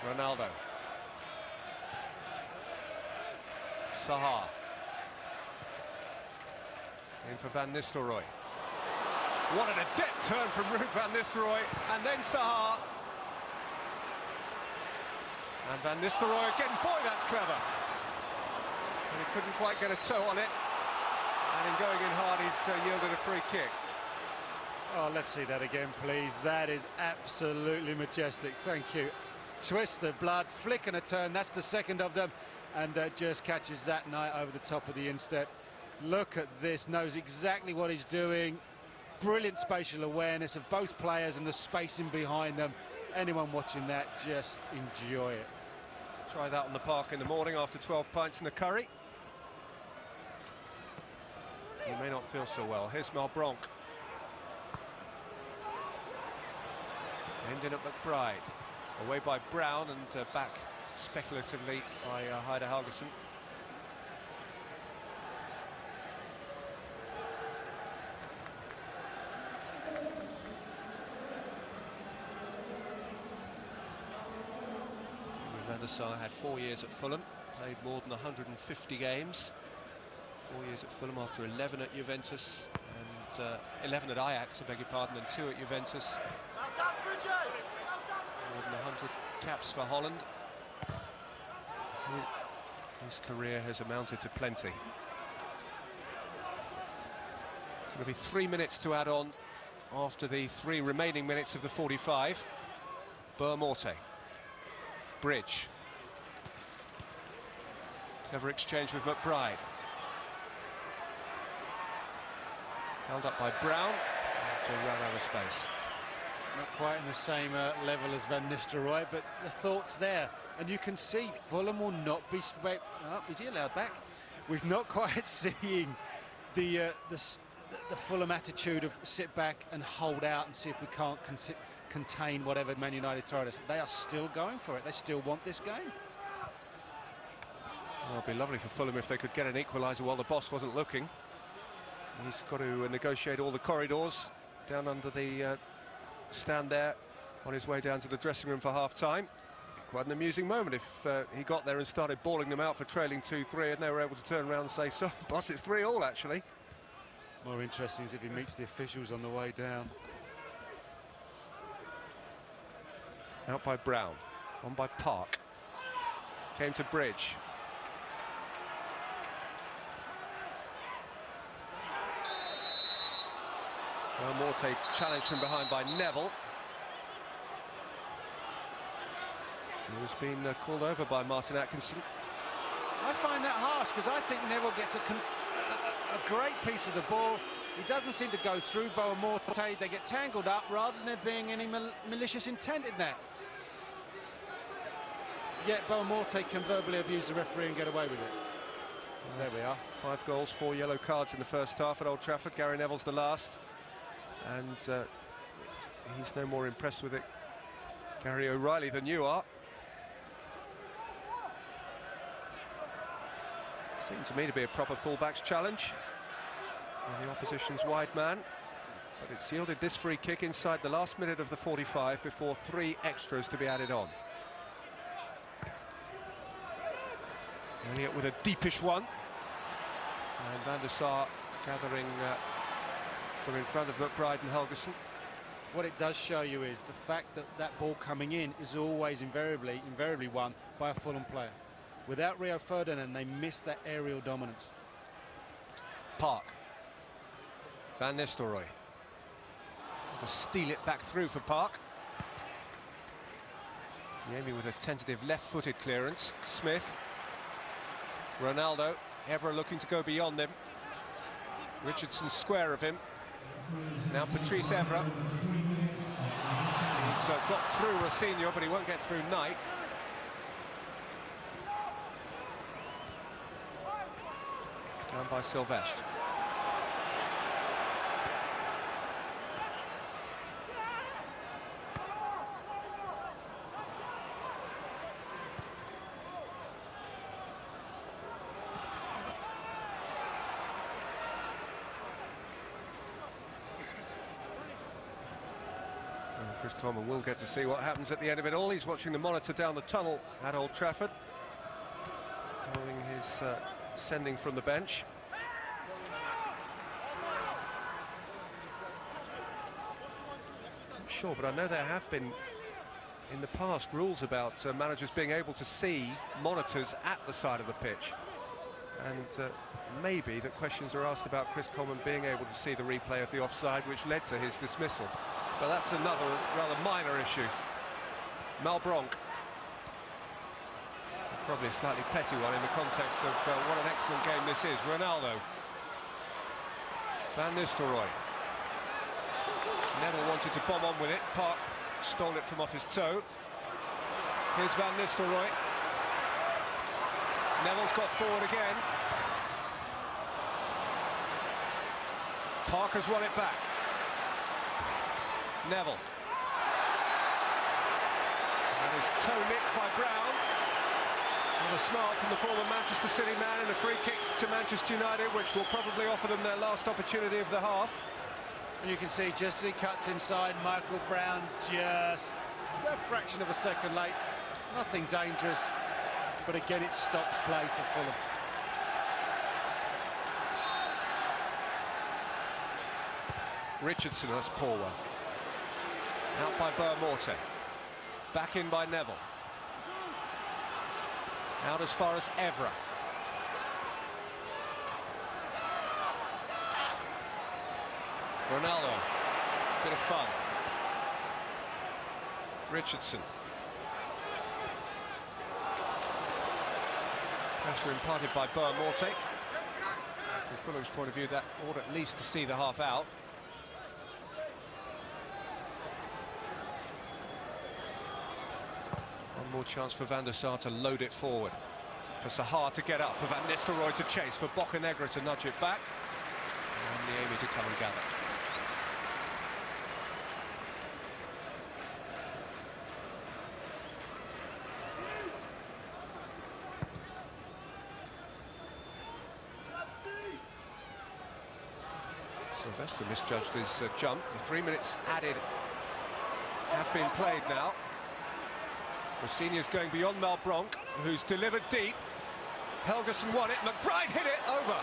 Ronaldo. Sahar. In for Van Nistelrooy. What an adept turn from Ruud van Nistelrooy, and then Sahar. And Van Nistelrooy again, boy, that's clever. And he couldn't quite get a toe on it. And in going in hard, he's yielded a free kick. Oh, let's see that again, please. That is absolutely majestic. Thank you. Twist the blood, flick and a turn. That's the second of them. And just catches that knight over the top of the instep. Look at this, knows exactly what he's doing. Brilliant spatial awareness of both players and the spacing behind them. Anyone watching that, just enjoy it. Try that on the park in the morning after 12 pints and a curry. he may not feel so well. Here's Malbronk. Ending at McBride. Away by Brown and back speculatively by Heider Helguson. Van der Sar had 4 years at Fulham, played more than 150 games. 4 years at Fulham after 11 at Juventus, and 11 at Ajax, I beg your pardon, and 2 at Juventus. More than 100 caps for Holland. His career has amounted to plenty. It's going to be 3 minutes to add on after the 3 remaining minutes of the 45. Boa-Morte. Bridge. Clever exchange with McBride. Held up by Brown. To run out of space. Not quite in the same level as Van Nistelrooy, but the thought's there. And you can see Fulham will not be... Oh, is he allowed back? We're not quite seeing the Fulham attitude of sit back and hold out and see if we can't contain whatever Man United tried us. They are still going for it. They still want this game. Well, it'd be lovely for Fulham if they could get an equaliser while the boss wasn't looking. He's got to negotiate all the corridors down under the stand there on his way down to the dressing room for half-time. Quite an amusing moment if he got there and started bawling them out for trailing 2-3 and they were able to turn around and say, so, boss, it's 3-3 actually. More interesting is if he meets the officials on the way down. Out by Brown, on by Park. Came to Bridge. Morte challenged from behind by Neville. Who's been called over by Martin Atkinson. I find that harsh because I think Neville gets a great piece of the ball. He doesn't seem to go through Boa-Morte. They get tangled up rather than there being any malicious intent in that. Yet Boa-Morte can verbally abuse the referee and get away with it. There we are. 5 goals, 4 yellow cards in the first half at Old Trafford. Gary Neville's the last. And he's no more impressed with it, Gary O'Reilly, than you are. Seemed to me to be a proper fullback's challenge. And the opposition's wide man. But it's yielded this free kick inside the last minute of the 45 before 3 extras to be added on. Elliott with a deepish one. And Van der Sar gathering from in front of McBride and Helguson. What it does show you is the fact that that ball coming in is always invariably won by a Fulham player. Without Rio Ferdinand, they miss that aerial dominance. Park. Van Nistelrooy. Will steal it back through for Park. Niemi with a tentative left-footed clearance. Smith. Ronaldo. Evra looking to go beyond him. Richardson square of him. Now Patrice Evra. He's got through Rosinho, but he won't get through Knight. Down by Silvestre. Chris Coleman will get to see what happens at the end of it all. He's watching the monitor down the tunnel at Old Trafford, following his sending from the bench. Not sure, but I know there have been in the past rules about managers being able to see monitors at the side of the pitch, and maybe that questions are asked about Chris Coleman being able to see the replay of the offside, which led to his dismissal. But that's another rather minor issue. Malbronk. Probably a slightly petty one in the context of what an excellent game this is. Ronaldo. Van Nistelrooy. Neville wanted to bomb on with it. Park stole it from off his toe. Here's Van Nistelrooy. Neville's got forward again. Parker's won it back. Neville. That is toe nicked by Brown. And a smile from the former Manchester City man, and a free kick to Manchester United, which will probably offer them their last opportunity of the half. And you can see just as he cuts inside, Michael Brown just a fraction of a second late. Nothing dangerous, but again it stops play for Fulham. Richardson, that's poor one. Out by Morte. Back in by Neville. Out as far as Evra. Ronaldo. Bit of fun. Richardson. Pressure imparted by Morte. From Fulham's point of view, that ought at least to see the half out. One more chance for Van der Sar to load it forward. For Sahar to get up, for Van Nistelrooy to chase, for Bocanegra to nudge it back. And the Amy to come and gather. Sylvester misjudged his jump. The 3 minutes added have been played now. Rossini's going beyond Malbronk, who's delivered deep. Helguson won it, McBride hit it over.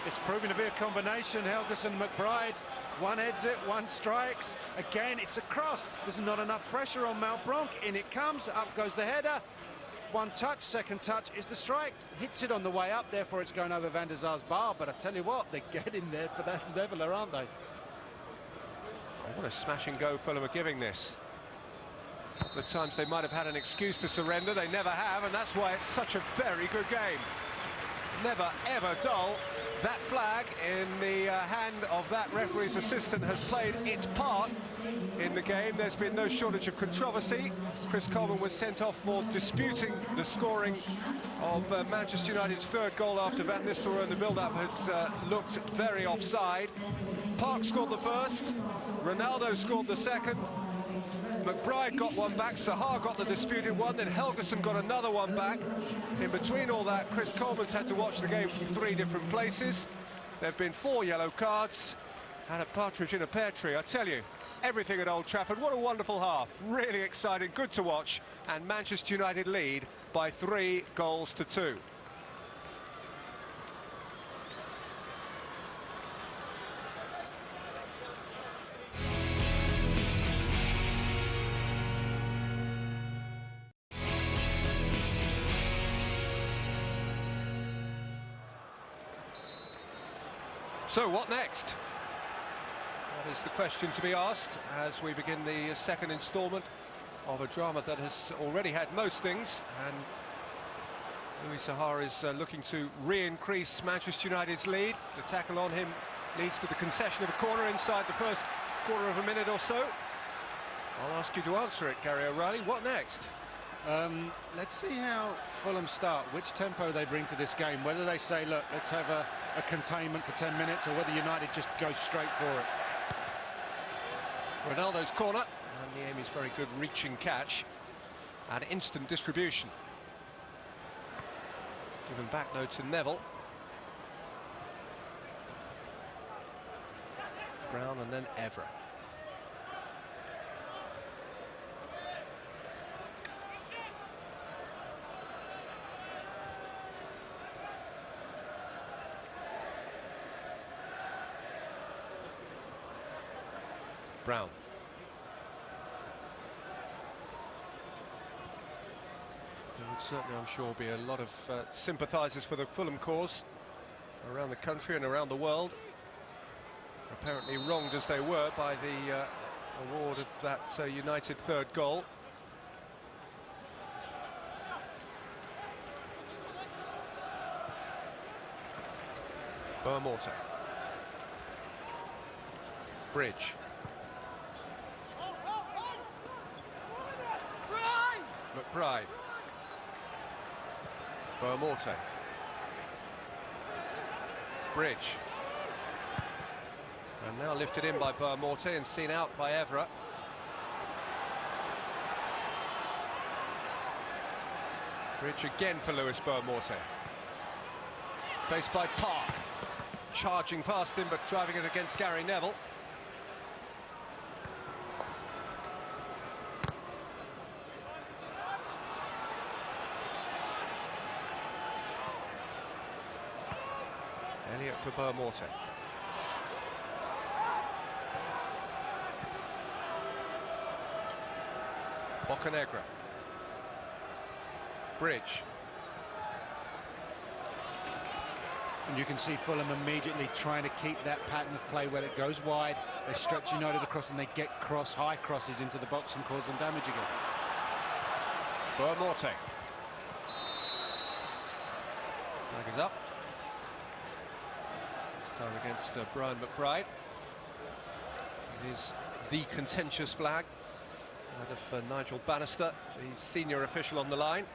It's proving to be a combination, Helguson, McBride. One heads it, one strikes. Again, it's a cross. There's not enough pressure on Malbronk. In it comes, up goes the header. One touch, second touch is the strike. Hits it on the way up, therefore it's going over Van der Sar's bar. But I tell you what, they're getting there for that leveler, aren't they? Oh, what a smash and go Fulham are giving this. A couple of times they might have had an excuse to surrender, they never have, and that's why it's such a very good game. Never ever dull. That flag in the hand of that referee's assistant has played its part in the game. There's been no shortage of controversy. Chris Coleman was sent off for disputing the scoring of Manchester United's third goal after Van Nistelrooy and the build-up had looked very offside. Park scored the first, Ronaldo scored the second, McBride got one back, Sahar got the disputed one, then Helguson got another one back. In between all that, Chris Coleman's had to watch the game from 3 different places. There have been 4 yellow cards and a partridge in a pear tree. I tell you, everything at Old Trafford. What a wonderful half. Really exciting, good to watch. And Manchester United lead by 3 goals to 2. So what next? That is the question to be asked as we begin the second instalment of a drama that has already had most things, and Louis Sahar is looking to re-increase Manchester United's lead. The tackle on him leads to the concession of a corner inside the first quarter of a minute or so. I'll ask you to answer it, Gary O'Reilly. What next? Let's see how Fulham start, which tempo they bring to this game, whether they say, look, let's have a containment for 10 minutes, or whether United just go straight for it. Ronaldo's corner, and the aim is very good reaching catch and instant distribution. Given back though to Neville. Brown and then Evra. Brown. There would certainly, I'm sure, be a lot of sympathisers for the Fulham cause around the country and around the world. Apparently wronged as they were by the award of that United third goal. Morte. Bridge. McBride. Morte. Bridge. And now lifted in by Morte and seen out by Evra. Bridge again for Lewis Morte. Faced by Park. Charging past him but driving it against Gary Neville. Elliott for Morte. Bocanegra. Bridge. And you can see Fulham immediately trying to keep that pattern of play where it goes wide, they stretch United across and they get high crosses into the box and cause them damage again. Morte. Flag is up. This time against Brian McBride. It is the contentious flag. That of Nigel Bannister, the senior official on the line.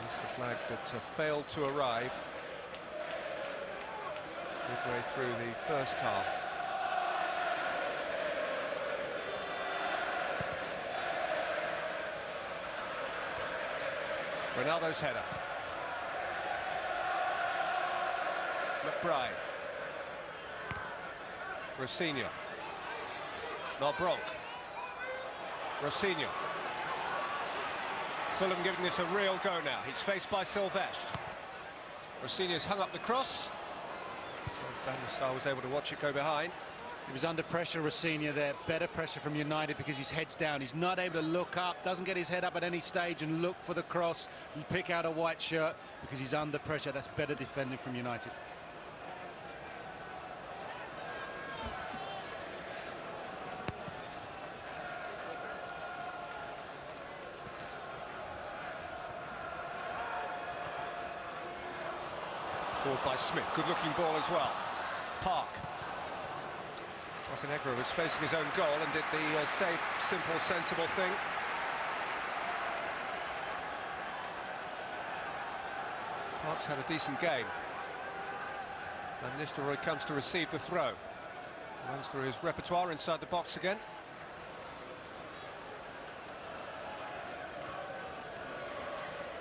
It's the flag that failed to arrive midway through the first half. Ronaldo's header. McBride. Rosinha. Malbronk. Rosinha. Fulham giving this a real go now. He's faced by Sylvestre. Rosinha's hung up the cross. So Van der Sar was able to watch it go behind. He was under pressure, Rosinha there. Better pressure from United because his head's down. He's not able to look up, doesn't get his head up at any stage and look for the cross and pick out a white shirt because he's under pressure. That's better defending from United. Forward by Smith, good looking ball as well. Park. Bocanegra was facing his own goal and did the safe, simple, sensible thing. Park's had a decent game. Van Nistelrooy comes to receive the throw. Runs through his repertoire inside the box again.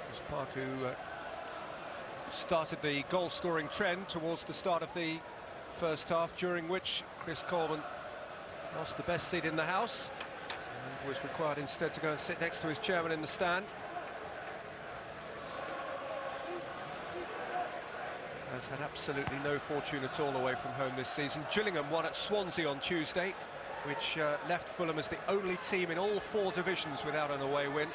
It's Park who started the goal-scoring trend towards the start of the first half, during which Chris Coleman lost the best seat in the house and was required instead to go and sit next to his chairman in the stand. Has had absolutely no fortune at all away from home this season. Gillingham won at Swansea on Tuesday, which left Fulham as the only team in all 4 divisions without an away win.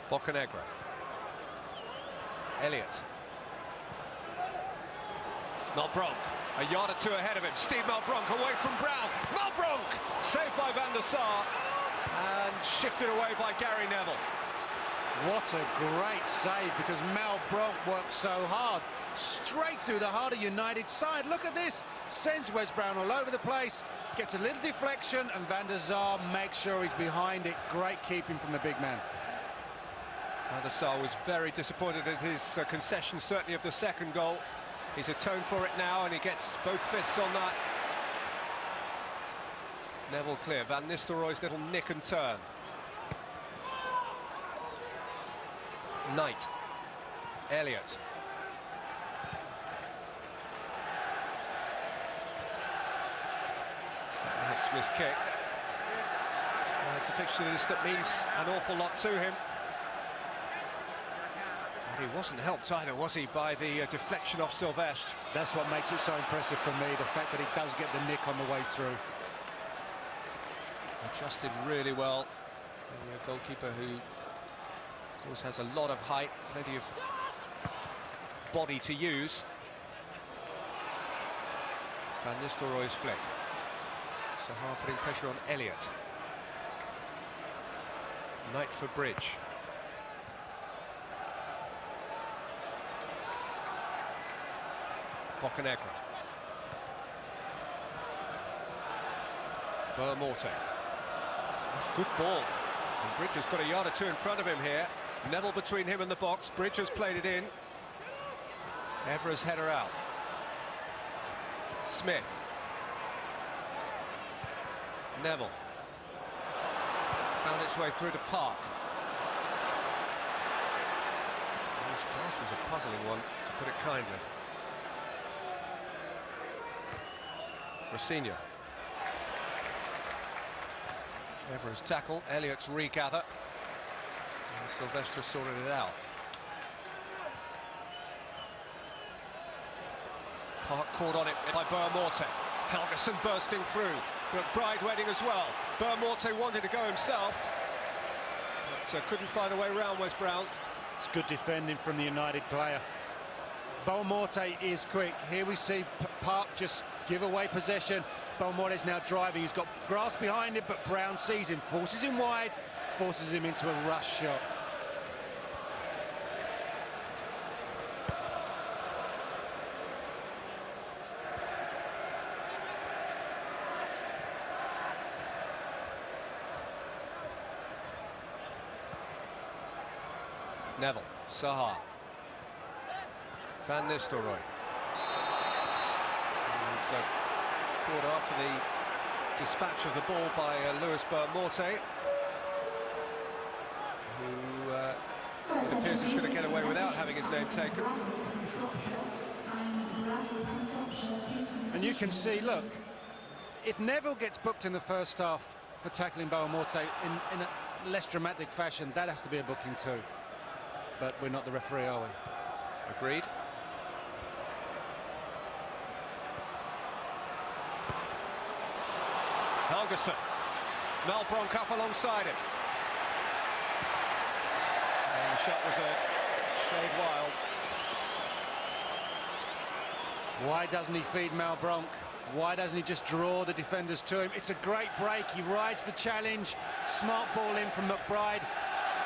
Bocanegra. Elliott. Malbronk, a yard or two ahead of him. Steve Malbronk away from Brown. Malbronk saved by Van der Sar and shifted away by Gary Neville. What a great save, because Malbronk worked so hard. Straight through the heart of United side. Look at this. Sends Wes Brown all over the place. Gets a little deflection and Van der Sar makes sure he's behind it. Great keeping from the big man. Van der Sar was very disappointed at his concession, certainly of the second goal. He's atoned for it now and he gets both fists on that. Neville clear. Van Nistelrooy's little nick and turn. Knight. Elliott. Smith's kick. It's a fixture list that means an awful lot to him. He wasn't helped either, was he, by the deflection off Sylvestre? That's what makes it so impressive for me, the fact that he does get the nick on the way through. Adjusted really well. The goalkeeper who, of course, has a lot of height, plenty of body to use. Van Nistelrooy's flick. Sahar putting pressure on Elliott. Knight for Bridge. Bocanegra. Morte. That's a good ball. And Bridge has got a yard or two in front of him here. Neville between him and the box. Bridge has played it in. Evra's header out. Smith. Neville. Found its way through to Park. This pass was a puzzling one, to put it kindly. Rossinha. Evra's tackle, Elliott's regather. And Silvestre sorted it out. Park caught on it by Boamorte. Helgeson bursting through, but Bride waiting as well. Boamorte wanted to go himself, but couldn't find a way round Wes Brown. It's good defending from the United player. Boamorte is quick. Here we see Park just give away possession. Boamorte's now driving. He's got grass behind him, but Brown sees him, forces him wide, forces him into a rush shot. Neville, Saha, Van Nistelrooy. He's caught after the dispatch of the ball by Lewis Boamorte, who it appears is going to get away without having his name taken. And you can see, look, if Neville gets booked in the first half for tackling Boamorte in a less dramatic fashion, that has to be a booking too. But we're not the referee, are we? Agreed. Helgeson. Malbronk up alongside him. And the shot was a shade wild. Why doesn't he feed Malbronk? Why doesn't he just draw the defenders to him? It's a great break. He rides the challenge. Smart ball in from McBride.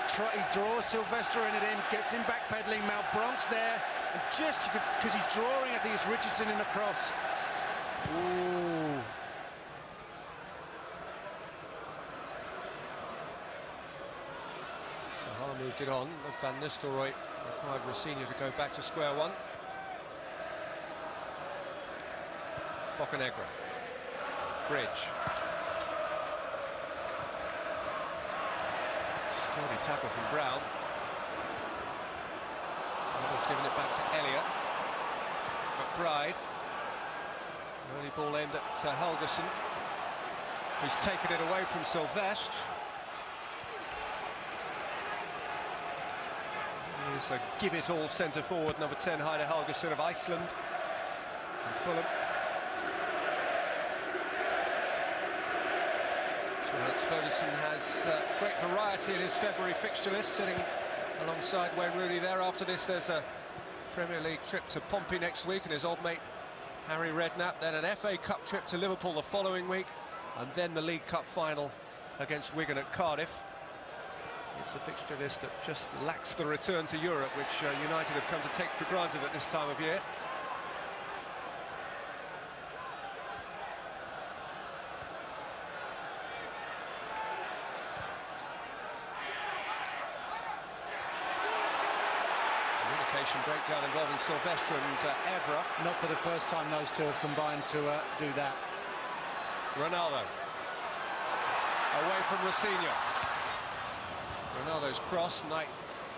He draws Silvestre in at him, gets him backpedaling. Malbronk's there, and just because he's drawing, I think it's Richardson in the cross. Ooh. Saha moved it on. Van Nistelrooy required Rossinha to go back to square one. Bocanegra. Bridge. Sturdy tackle from Brown. Neville's given it back to Elliott. McBride. Early ball aimed at Helgeson, who's taken it away from Silvestre. Here's a give-it-all centre-forward, number 10, Heine Helgeson of Iceland and Fulham. Alex Ferguson has great variety in his February fixture list, sitting alongside Wayne Rooney there. After this, there's a Premier League trip to Pompey next week and his old mate Harry Redknapp, then an FA Cup trip to Liverpool the following week, and then the League Cup final against Wigan at Cardiff. It's a fixture list that just lacks the return to Europe, which United have come to take for granted at this time of year. Breakdown involving Silvestre and Evra. Not for the first time those two have combined to do that. Ronaldo. Away from Rossinha. Ronaldo's cross. Knight,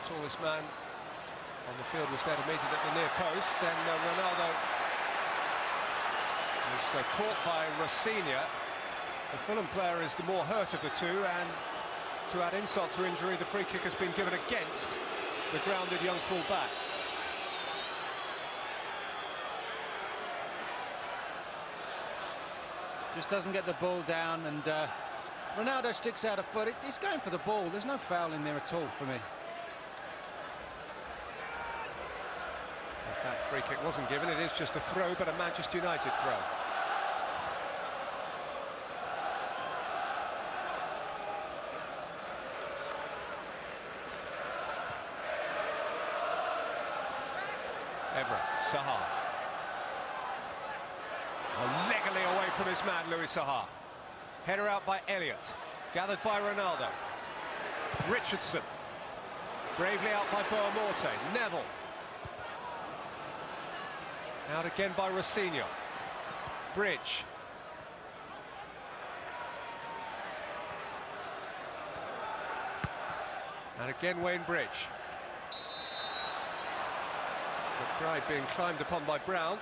tallest man on the field, was there to meet it at the near post. Then Ronaldo was caught by Rossinha. The Fulham player is the more hurt of the two, and to add insult to injury, the free kick has been given against the grounded young full-back. Just doesn't get the ball down, and Ronaldo sticks out a foot. He's going for the ball. There's no foul in there at all for me. In fact, free kick wasn't given. It is just a throw, but a Manchester United throw. Evra, Saha. Legally away from his man, Louis Saha. Header out by Elliott, gathered by Ronaldo. Richardson. Bravely out by Boamorte. Neville. Out again by Rosinho. Bridge. And again Wayne Bridge. McBride being climbed upon by Brown.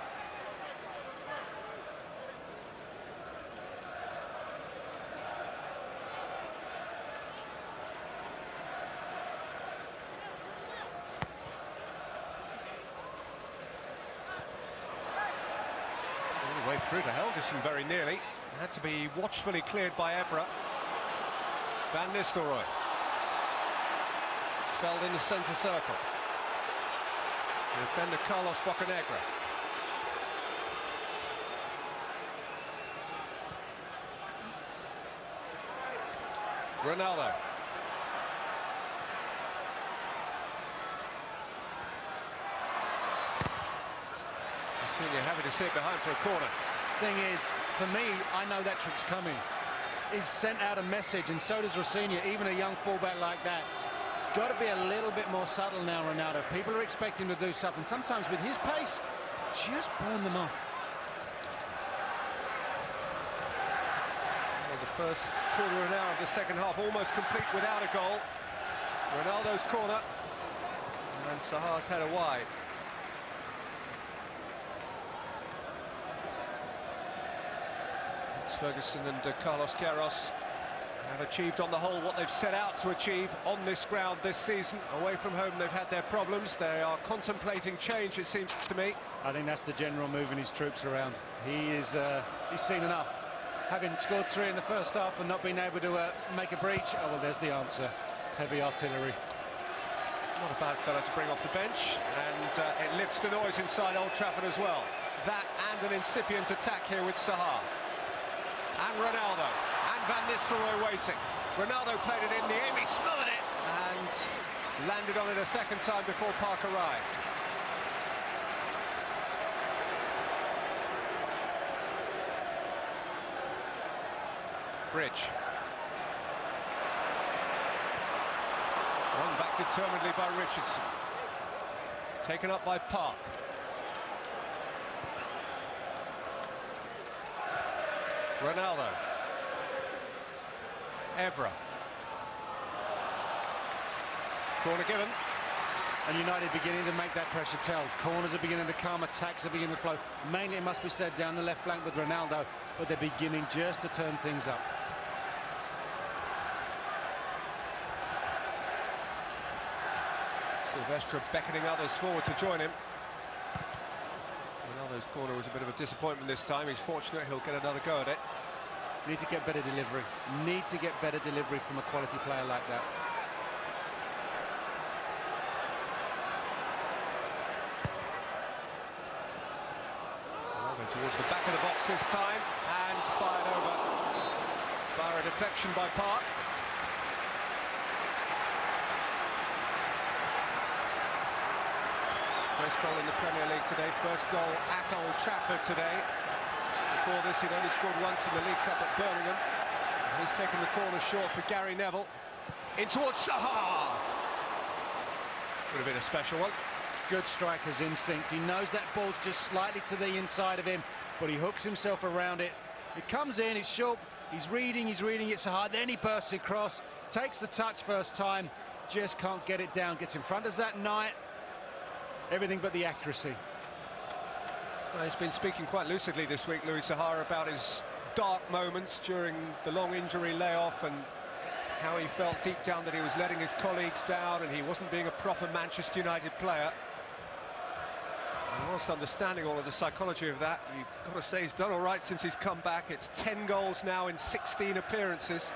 All the way through to Helgeson very nearly. Had to be watchfully cleared by Evra. Van Nistelrooy. Felled in the centre circle. The defender Carlos Bocanegra. Ronaldo. You're happy to sit behind for a corner. Thing is, for me, I know that trick's coming. He's sent out a message, and so does Rosinho, even a young fullback like that. It's got to be a little bit more subtle now, Ronaldo. People are expecting him to do something. Sometimes with his pace, just burn them off. Well, the first quarter of an hour of the second half almost complete without a goal. Ronaldo's corner, and Sahar's header wide. Ferguson and Carlos Queiroz have achieved on the whole what they've set out to achieve on this ground this season. Away from home they've had their problems. They are contemplating change, it seems to me. I think that's the general moving his troops around. He's seen enough. Having scored 3 in the first half and not being able to make a breach, oh well, there's the answer. Heavy artillery. Not a bad fella to bring off the bench, and it lifts the noise inside Old Trafford as well. That and an incipient attack here with Sahar. And Ronaldo, and Van Nistelrooy waiting. Ronaldo played it in, Niemi smothered it, and landed on it a second time before Park arrived. Bridge. Won back determinedly by Richardson. Taken up by Park. Ronaldo. Evra. Corner given. And United beginning to make that pressure tell. Corners are beginning to come, attacks are beginning to flow. Mainly, it must be said, down the left flank with Ronaldo, but they're beginning just to turn things up. Silvestre beckoning others forward to join him. Ronaldo's corner was a bit of a disappointment this time. He's fortunate he'll get another go at it. Need to get better delivery. Need to get better delivery from a quality player like that. Ronaldo towards the back of the box this time and fired over by a deflection by Park. First goal in the Premier League today, first goal at Old Trafford today. Before this, he'd only scored once in the League Cup at Birmingham. And he's taken the corner short for Gary Neville. In towards Sahar. Would have been a special one. Good striker's instinct. He knows that ball's just slightly to the inside of him, but he hooks himself around it. It comes in, it's short. He's reading it, Sahar. Then he bursts across, takes the touch first time, just can't get it down. Gets in front of that Knight. Everything but the accuracy. Well, he's been speaking quite lucidly this week, Louis Sahar, about his dark moments during the long injury layoff and how he felt deep down that he was letting his colleagues down and he wasn't being a proper Manchester United player. And whilst understanding all of the psychology of that, you've got to say he's done all right since he's come back. It's 10 goals now in 16 appearances.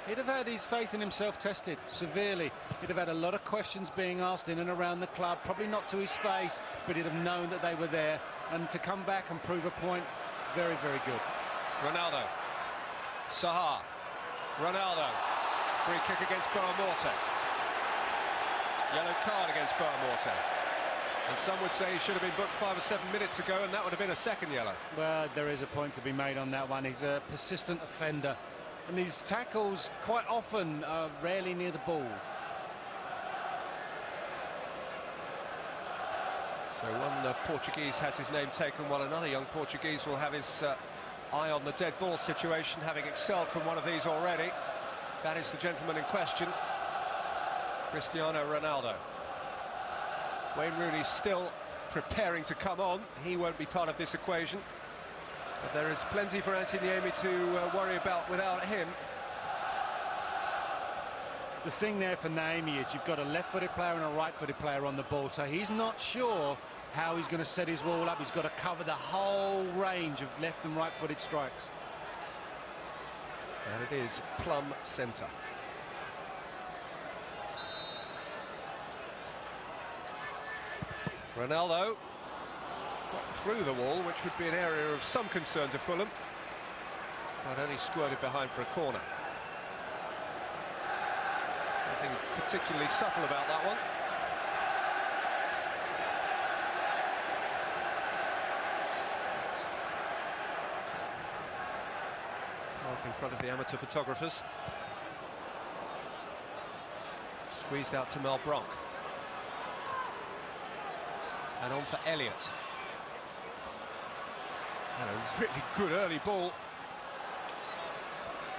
He'd have had his faith in himself tested severely. He'd have had a lot of questions being asked in and around the club, probably not to his face, but he'd have known that they were there. And to come back and prove a point, very, very good. Ronaldo. Sahar. Ronaldo. Free kick against Boamorte. Yellow card against Boamorte. And some would say he should have been booked 5 or 7 minutes ago, and that would have been a second yellow. Well, there is a point to be made on that one. He's a persistent offender. and his tackles quite often are rarely near the ball. So one Portuguese has his name taken, while another young Portuguese will have his eye on the dead ball situation, having excelled from one of these already. That is the gentleman in question, Cristiano Ronaldo. Wayne Rooney's still preparing to come on. He won't be part of this equation, but there is plenty for Anthony Niemi to worry about without him. The thing there for Niemi is you've got a left-footed player and a right-footed player on the ball, so he's not sure how he's going to set his wall up. He's got to cover the whole range of left and right-footed strikes. And it is plumb centre. Ronaldo got through the wall, which would be an area of some concern to Fulham, but only squirted behind for a corner. Nothing particularly subtle about that one. Mark in front of the amateur photographers. Squeezed out to Malbranc. And on for Elliott. And a really good early ball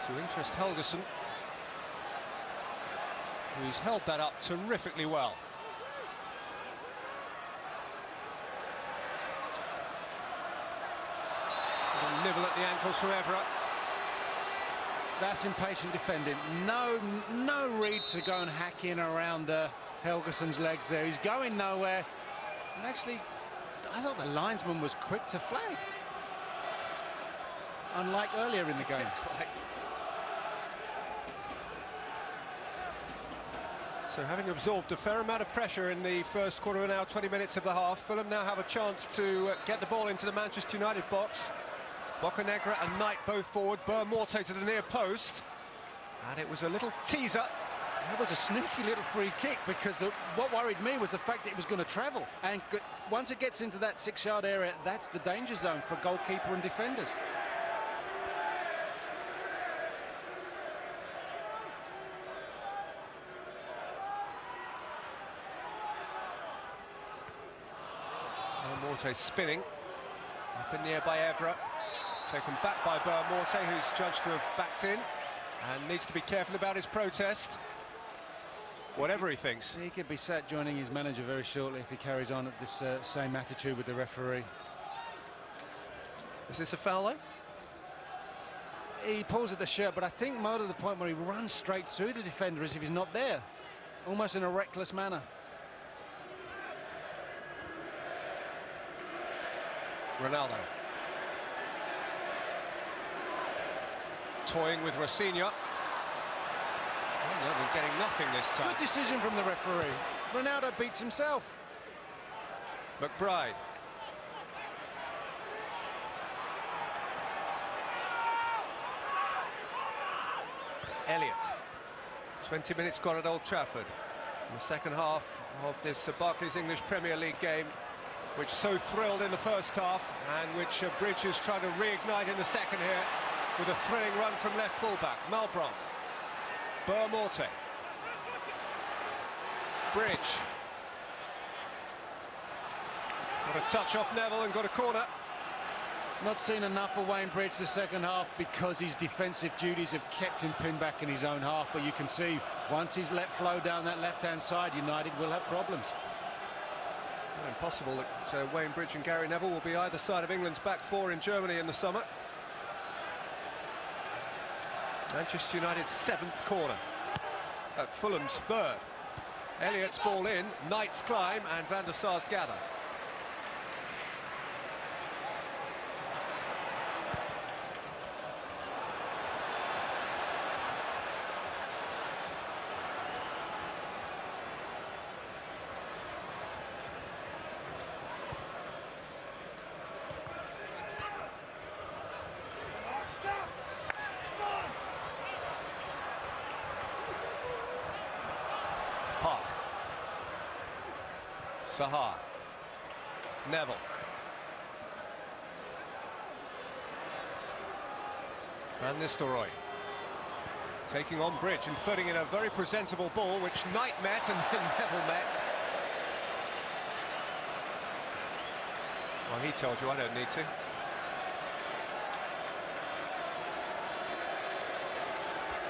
to interest Helguson, who's held that up terrifically well. A nibble at the ankles from Evra. That's impatient defending. No read to go and hack in around Helguson's legs there. He's going nowhere. And actually, I thought the linesman was quick to flag, unlike earlier in the game. So having absorbed a fair amount of pressure in the first quarter of an hour, 20 minutes of the half, Fulham now have a chance to get the ball into the Manchester United box. Bocanegra and Knight both forward, Morte to the near post, and it was a little teaser. That was a sneaky little free kick, because what worried me was the fact that it was going to travel, and once it gets into that 6-yard area, that's the danger zone for goalkeeper and defenders. Morte spinning up in the air by Evra, taken back by Morte, who's judged to have backed in and needs to be careful about his protest, whatever he thinks. He could be sat joining his manager very shortly if he carries on at this same attitude with the referee. Is this a foul though? He pulls at the shirt, but I think more to the point where he runs straight through the defender as if he's not there, almost in a reckless manner. Ronaldo toying with Rossinha. Oh, no, they're getting nothing this time. Good decision from the referee. Ronaldo beats himself. McBride. Elliott. 20 minutes gone at Old Trafford. In the second half of this Barclays English Premier League game, which so thrilled in the first half, and which Bridge is trying to reignite in the second here with a thrilling run from left fullback. Malbranc. Morte. Bridge. Got a touch off Neville and got a corner. Not seen enough of Wayne Bridge the second half, because his defensive duties have kept him pinned back in his own half, but you can see once he's let flow down that left-hand side, United will have problems. Impossible that Wayne Bridge and Gary Neville will be either side of England's back four in Germany in the summer. Manchester United's 7th corner at Fulham's 3rd. Elliott's ball in, Knight's climb, and Van der Sar's gather. Sahar. Neville. Van Nistelrooy. Taking on Bridge and putting in a very presentable ball, which Knight met and then Neville met. Well, he told you I don't need to.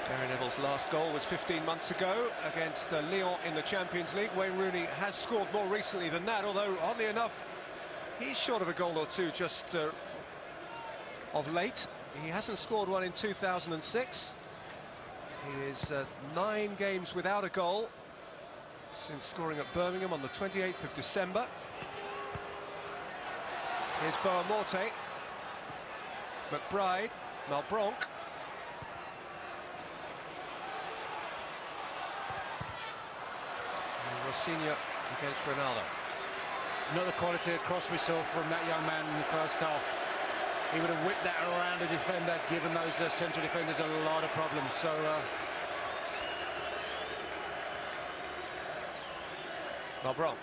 Gary Neville's last goal was 15 months ago against Lyon in the Champions League. Wayne Rooney has scored more recently than that, although, oddly enough, he's short of a goal or two just of late. He hasn't scored one in 2006. He is 9 games without a goal since scoring at Birmingham on the 28th of December. Here's Boa-Morte, McBride, Malbronc. And Rossignol against Ronaldo. Not the quality of cross we saw from that young man in the first half. He would have whipped that around a defender, given those central defenders a lot of problems. So Malbronc.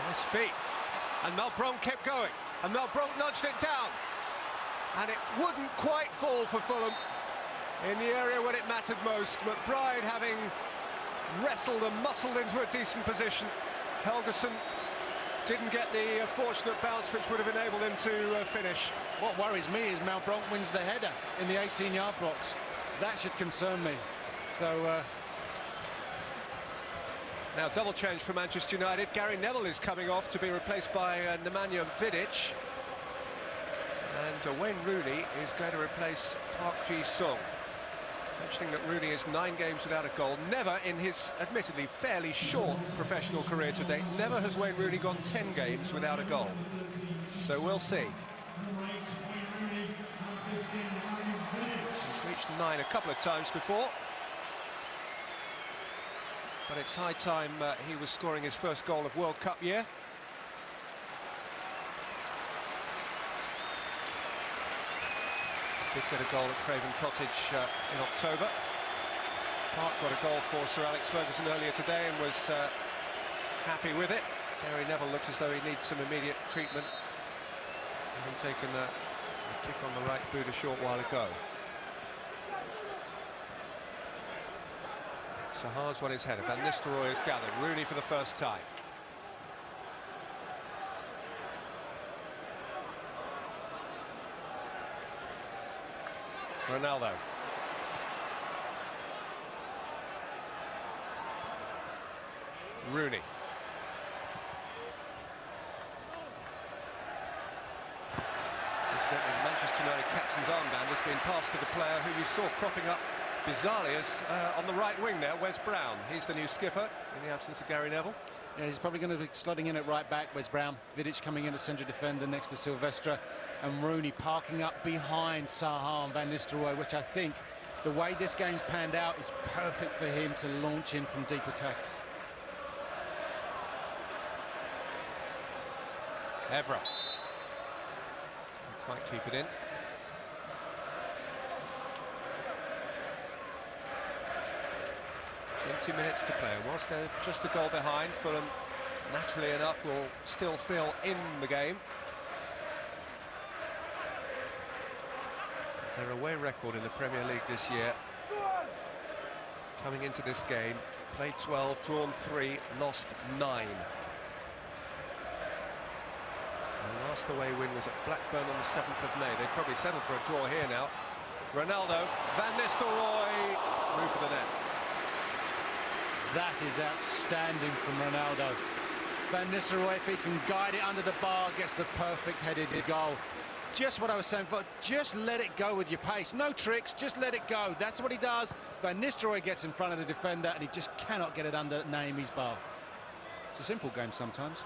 Nice feet. And Malbronc kept going. And Malbronc nudged it down. And it wouldn't quite fall for Fulham in the area when it mattered most. McBride, having wrestled and muscled into a decent position. Helgeson didn't get the fortunate bounce which would have enabled him to finish. what worries me is Malbronc wins the header in the 18-yard box. That should concern me. So now double change for Manchester United. Gary Neville is coming off to be replaced by Nemanja Vidic. And Wayne Rooney is going to replace Park Ji-sung. Mentioning that Rooney is 9 games without a goal. Never in his admittedly fairly short professional career to date, never has Wayne Rooney gone 10 games without a goal. So we'll see. He's reached 9 a couple of times before. But it's high time he was scoring his first goal of World Cup year. Did get a goal at Craven Cottage in October. Park got a goal for Sir Alex Ferguson earlier today and was happy with it. Gary Neville looks as though he needs some immediate treatment, having taken a kick on the right boot a short while ago. Sahar's won his header. Van Nistelrooy has gathered. Rooney for the first time. Ronaldo. Rooney. Incidentally, Manchester United captain's armband has been passed to the player who you saw cropping up bizarrely as on the right wing there, Wes Brown. He's the new skipper in the absence of Gary Neville. yeah, he's probably going to be slotting in at right back, Wes Brown. Vidic coming in as central defender next to Silvestre, and Rooney parking up behind Sahar and Van Nistelrooy, which I think the way this game's panned out is perfect for him to launch in from deep attacks. Evra. Can't quite keep it in. Minutes to play. Whilst they're just a goal behind, Fulham, naturally enough, will still feel in the game. Their away record in the Premier League this year, coming into this game, played 12, drawn 3, lost 9. The last away win was at Blackburn on the 7th of May. They'd probably settled for a draw here now. Ronaldo, Van Nistelrooy, through for the net. That is outstanding from Ronaldo. Van Nistelrooy, if he can guide it under the bar, gets the perfect headed goal. Just what I was saying, but just let it go with your pace. No tricks, just let it go. That's what he does. Van Nistelrooy gets in front of the defender and he just cannot get it under Naimi's bar. It's a simple game sometimes.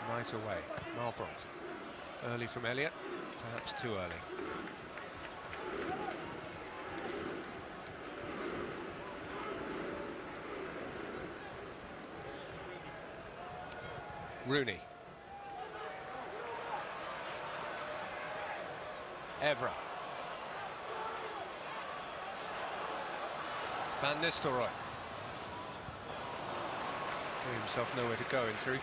Right away, Malbronc. Early from Elliott, perhaps too early. Rooney. Evra. Van Nistelrooy. Gave himself nowhere to go, in truth.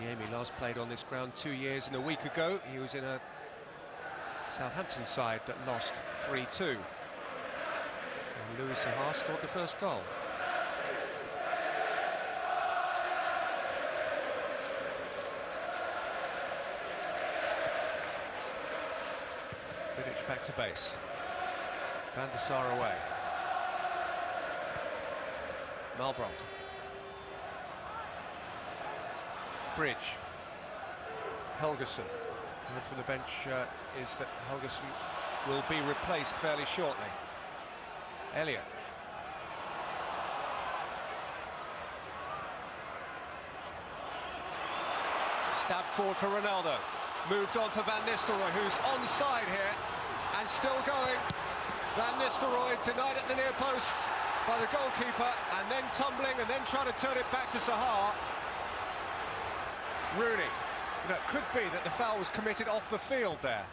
Yemi last played on this ground 2 years and a week ago. He was in a Southampton side that lost 3-2. And Louis Saha scored the first goal. Vidic back to base. Van der Sar away. Malbranc. Bridge. Helguson. Word from the bench is that Helguson will be replaced fairly shortly. Elliott. Stab forward for Ronaldo. Moved on to Van Nistelrooy, who's onside here and still going. Van Nistelrooy denied at the near post by the goalkeeper, and then tumbling and then trying to turn it back to Saha. Rooney. It could be that the foul was committed off the field there.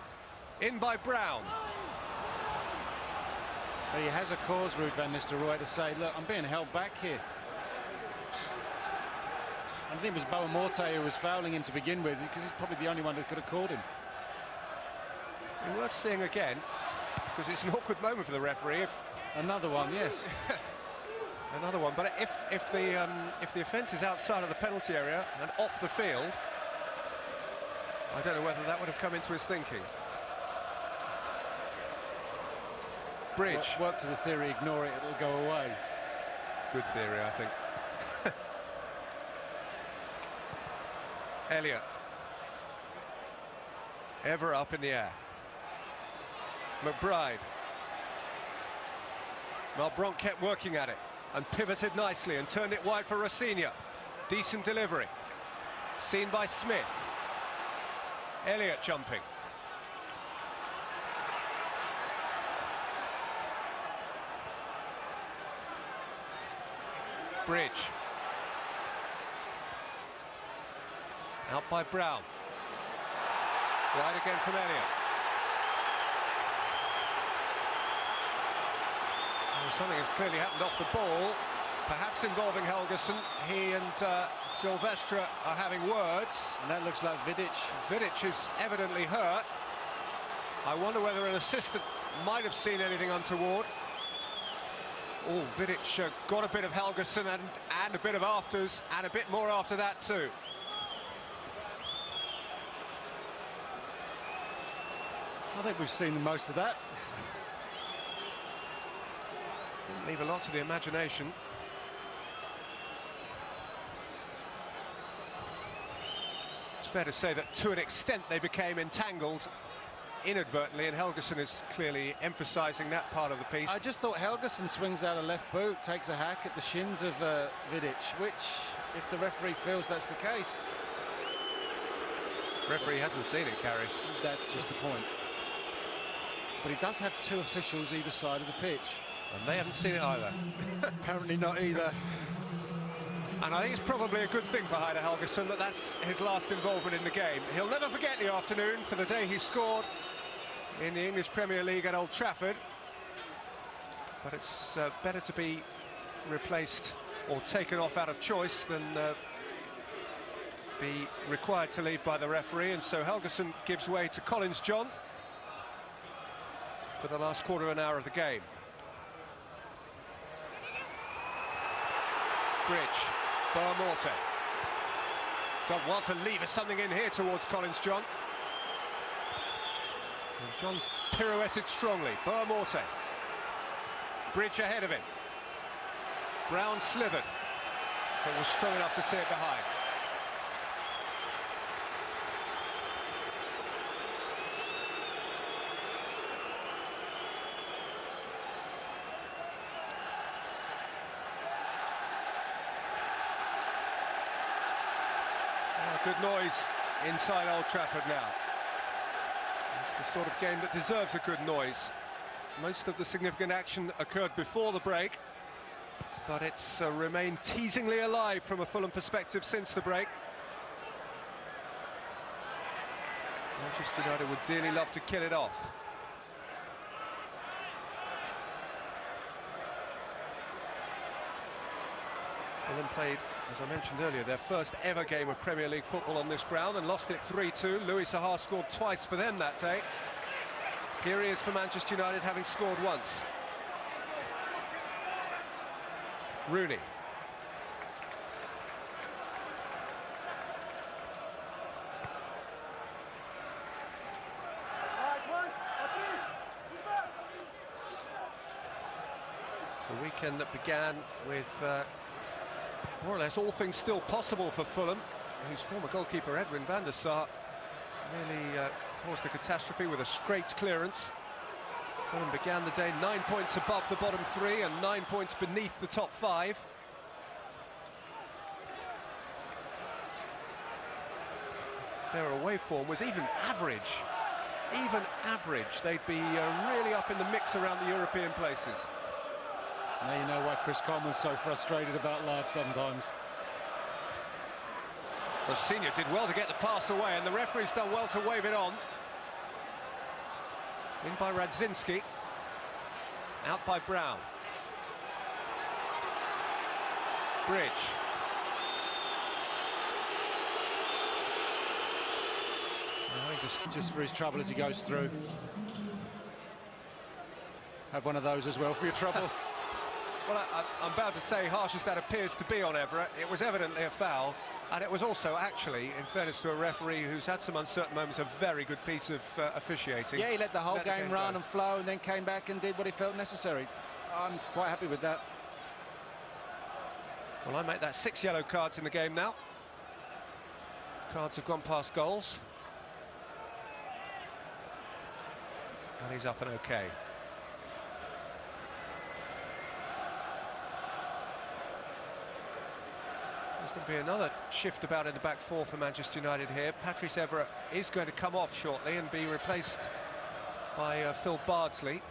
In by Brown. But he has a cause, Ruud Van Nistelrooy, to say, look, I'm being held back here. I think it was Boa Morte who was fouling him to begin with, because he's probably the only one who could have called him. And worth seeing again, because it's an awkward moment for the referee. Another one, yes. Another one, but if the offence is outside of the penalty area and off the field, I don't know whether that would have come into his thinking. Bridge. Work to the theory, ignore it, it'll go away. Good theory, I think. Elliott. Ever up in the air. McBride. Malbranc kept working at it and pivoted nicely and turned it wide for Rosinha. Decent delivery. Seen by Smith. Elliott jumping. Bridge. Out by Brown. Wide again from Elliott. Well, something has clearly happened off the ball, perhaps involving Helguson. He and Silvestre are having words. And that looks like Vidic. Vidic is evidently hurt. I wonder whether an assistant might have seen anything untoward. Oh, Vidic got a bit of Helguson and a bit of afters, and a bit more after that too. I think we've seen most of that. Didn't leave a lot to the imagination. It's fair to say that to an extent they became entangled inadvertently, and Helguson is clearly emphasising that part of the piece. I just thought Helguson swings out a left boot, takes a hack at the shins of Vidic, which, if the referee feels that's the case... Referee hasn't seen it, Carrie. That's just the point. But he does have two officials either side of the pitch. And they haven't seen it either. Apparently not either. And I think it's probably a good thing for Heidar Helguson that that's his last involvement in the game. He'll never forget the afternoon for the day he scored in the English Premier League at Old Trafford. But it's better to be replaced or taken off out of choice than be required to leave by the referee. And so Helguson gives way to Collins John for the last quarter of an hour of the game. Bridge, Boa Morte. Done well to lever something in here towards Collins John. And John pirouetted strongly. Boa Morte. Bridge ahead of him. Brown slithered, but was strong enough to see it behind. Good noise inside Old Trafford now. It's the sort of game that deserves a good noise. Most of the significant action occurred before the break, but it's remained teasingly alive from a Fulham perspective since the break. Manchester United would dearly love to kill it off. Fulham played, as I mentioned earlier, their first ever game of Premier League football on this ground and lost it 3-2. Louis Saha scored twice for them that day. Here he is for Manchester United, having scored once. Rooney. It's a weekend that began with more or less all things still possible for Fulham, whose former goalkeeper Edwin van der Sar nearly caused a catastrophe with a scraped clearance. Fulham began the day 9 points above the bottom three and 9 points beneath the top five. Their away form was even average, they'd be really up in the mix around the European places. Now you know why Chris Coleman's so frustrated about life sometimes. Well, Senior did well to get the pass away, and the referee's done well to wave it on. In by Radzinski. Out by Brown. Bridge. Just for his trouble as he goes through. Have one of those as well for your trouble. Well, I'm bound to say, harsh as that appears to be on Evra, it was evidently a foul, and it was also actually, in fairness to a referee who's had some uncertain moments, a very good piece of officiating. Yeah, he let the whole game run and flow and then came back and did what he felt necessary. I'm quite happy with that. Well, I make that 6 yellow cards in the game now. Cards have gone past goals. And he's up and okay. There's going to be another shift about in the back four for Manchester United here. Patrice Evra is going to come off shortly and be replaced by Phil Bardsley,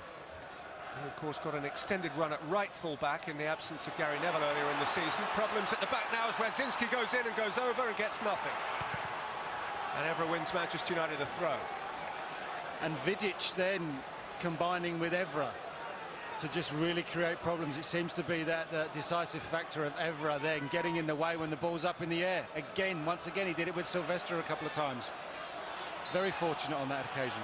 who of course got an extended run at right full-back in the absence of Gary Neville earlier in the season. Problems at the back now as Radzinski goes in and goes over and gets nothing. And Evra wins Manchester United a throw. And Vidic then combining with Evra to just really create problems. It seems to be that decisive factor of Evra then getting in the way when the ball's up in the air. Once again, he did it with Sylvester a couple of times. Very fortunate on that occasion.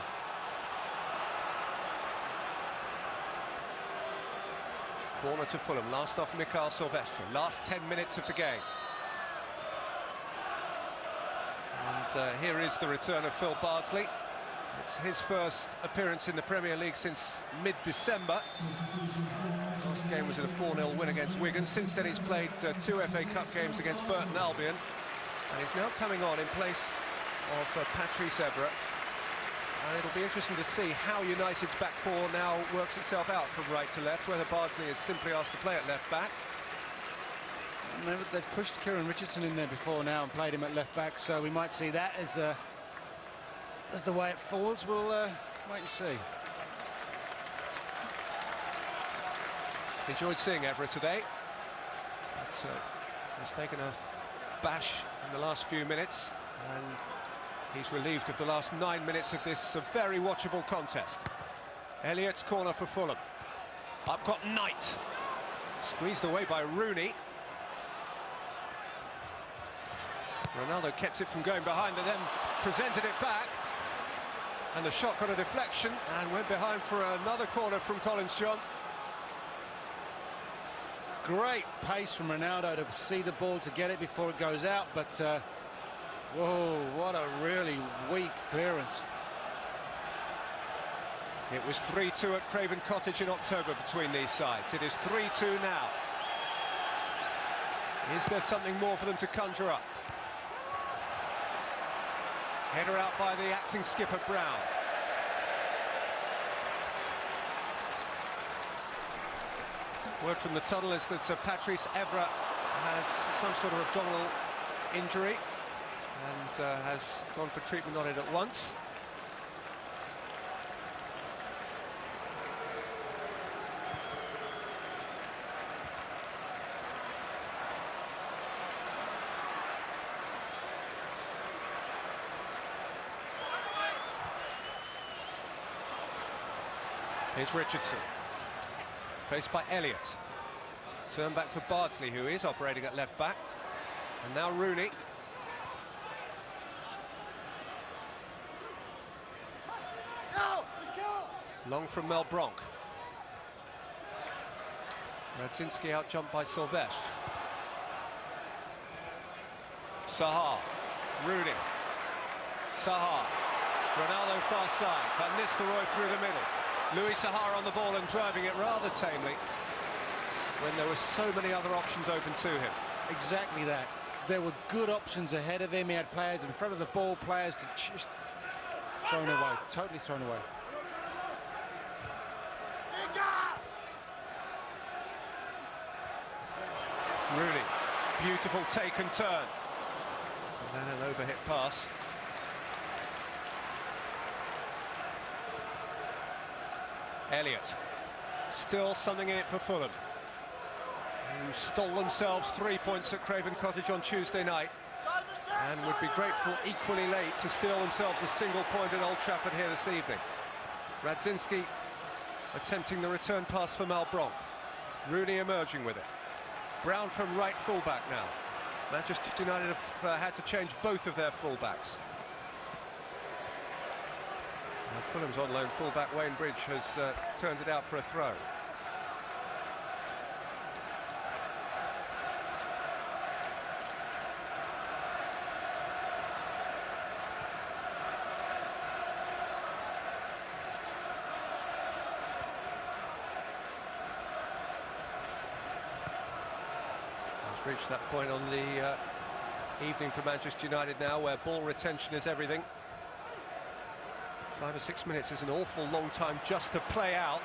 Corner to Fulham, last off Mikael Silvestre, last 10 minutes of the game. And here is the return of Phil Bardsley. It's his first appearance in the Premier League since mid-December. Last game was a 4-0 win against Wigan. Since then he's played 2 FA Cup games against Burton Albion. And he's now coming on in place of Patrice Evra. And it'll be interesting to see how United's back four now works itself out from right to left, whether Bardsley is simply asked to play at left back. They've pushed Kieran Richardson in there before now and played him at left back, so we might see that as the way it falls. We'll wait and see. Enjoyed seeing Evra today. But, he's taken a bash in the last few minutes, and he's relieved of the last 9 minutes of this very watchable contest. Elliott's corner for Fulham. Up got Knight. Squeezed away by Rooney. Ronaldo kept it from going behind and then presented it back. And the shot got a deflection and went behind for another corner from Collins John. Great pace from Ronaldo to see the ball, to get it before it goes out, but whoa, what a really weak clearance. It was 3-2 at Craven Cottage in October between these sides. It is 3-2 now. Is there something more for them to conjure up? Header out by the acting skipper Brown. Word from the tunnel is that Patrice Evra has some sort of abdominal injury and has gone for treatment on it at once. Here's Richardson, faced by Elliott. Turn back for Bardsley, who is operating at left back. And now Rooney. Long from Mel Bronk. Radzinski out-jumped by Sylvestre. Sahar. Rooney. Sahar. Ronaldo far side. Van Nistelrooy through the middle. Louis Sahar on the ball and driving it rather tamely when there were so many other options open to him. Exactly that. There were good options ahead of him. He had players in front of the ball, players to just thrown away, totally thrown away. Rooney, beautiful take and turn. And then an overhit pass. Elliott, still something in it for Fulham, who stole themselves 3 points at Craven Cottage on Tuesday night and would be grateful equally late to steal themselves a single point at Old Trafford here this evening. Radzinski attempting the return pass for Malbronc. Rooney emerging with it. Brown from right fullback now. Manchester United have had to change both of their fullbacks. And Fulham's on loan fullback Wayne Bridge has turned it out for a throw. Reached that point on the evening for Manchester United now where ball retention is everything. 5 or 6 minutes is an awful long time just to play out.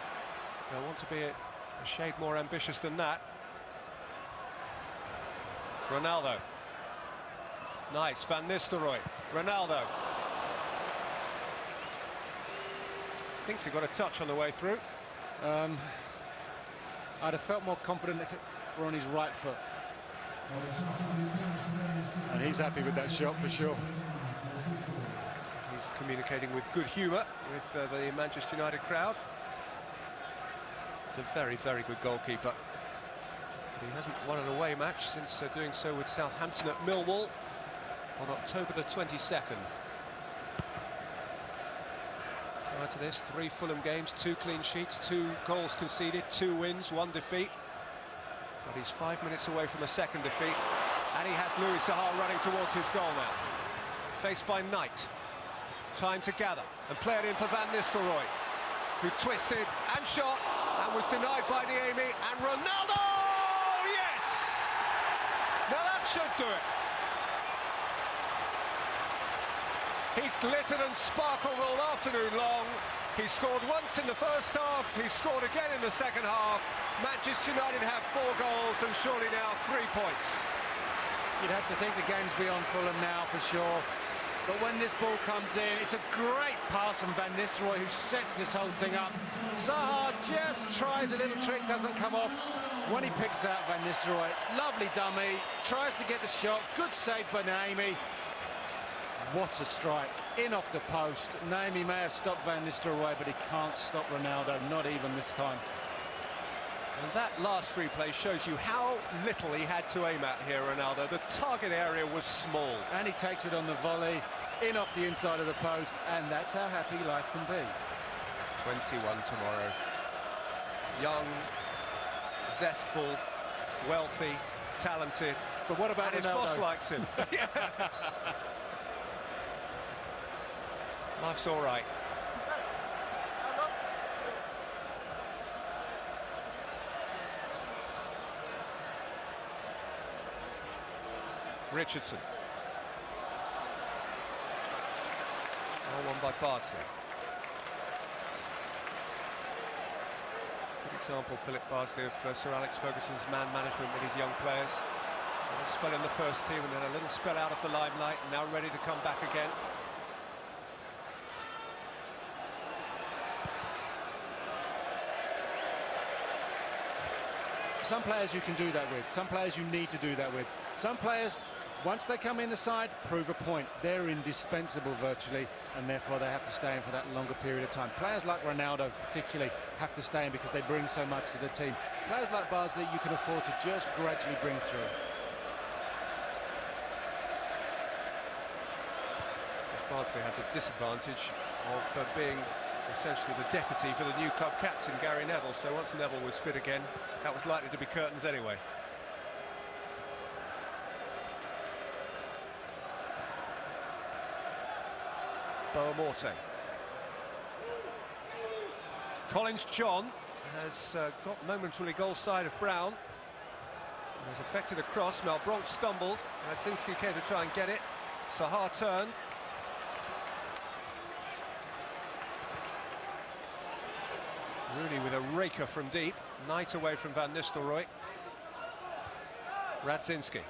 They'll want to be a shade more ambitious than that. Ronaldo. Nice, Van Nistelrooy. Ronaldo. Thinks he got a touch on the way through. I'd have felt more confident if it were on his right foot. And he's happy with that shot for sure. He's communicating with good humour with the Manchester United crowd. He's a very, very good goalkeeper. But he hasn't won an away match since doing so with Southampton at Millwall on October the 22nd. Prior to this, 3 Fulham games, 2 clean sheets, 2 goals conceded, 2 wins, 1 defeat. But he's 5 minutes away from a second defeat, and he has Louis Sahar running towards his goal now. Faced by Knight. Time to gather and play it in for Van Nistelrooy, who twisted and shot and was denied by Niemi, and Ronaldo! Yes! Now that should do it. He's glittered and sparkled all afternoon long. He scored once in the first half, he scored again in the second half. Manchester United have 4 goals and surely now 3 points. You'd have to think the game's beyond Fulham now for sure. But when this ball comes in, it's a great pass from Van Nistelrooy who sets this whole thing up. Sahar just tries a little trick, doesn't come off. When he picks out Van Nistelrooy, lovely dummy, tries to get the shot, good save by Niemi. What a strike, in off the post. Niemi may have stopped Van Nistelrooy, but he can't stop Ronaldo, not even this time. And that last replay shows you how little he had to aim at here, Ronaldo. The target area was small. And he takes it on the volley, in off the inside of the post, and that's how happy life can be. 21 tomorrow. Young, zestful, wealthy, talented. But what about and Ronaldo? his boss likes him. Life's all right. Richardson. All won by Bardsley. Good example, Philip Bardsley, of Sir Alex Ferguson's man management with his young players. A little spell in the first team and then a little spell out of the limelight, and now ready to come back again. Some players you can do that with, some players you need to do that with. Some players Once they come in the side, prove a point. They're indispensable virtually, and therefore they have to stay in for that longer period of time. Players like Ronaldo particularly have to stay in because they bring so much to the team. Players like Bardsley you can afford to just gradually bring through. Bardsley had the disadvantage of being essentially the deputy for the new club captain, Gary Neville, so once Neville was fit again, that was likely to be curtains anyway. Boamorte. Collins John has got momentarily goal side of Brown. He has affected a cross. Malbronk stumbled. Radzinski came to try and get it. Sahar turned. Rooney with a raker from deep. Knight away from Van Nistelrooy. Radzinski.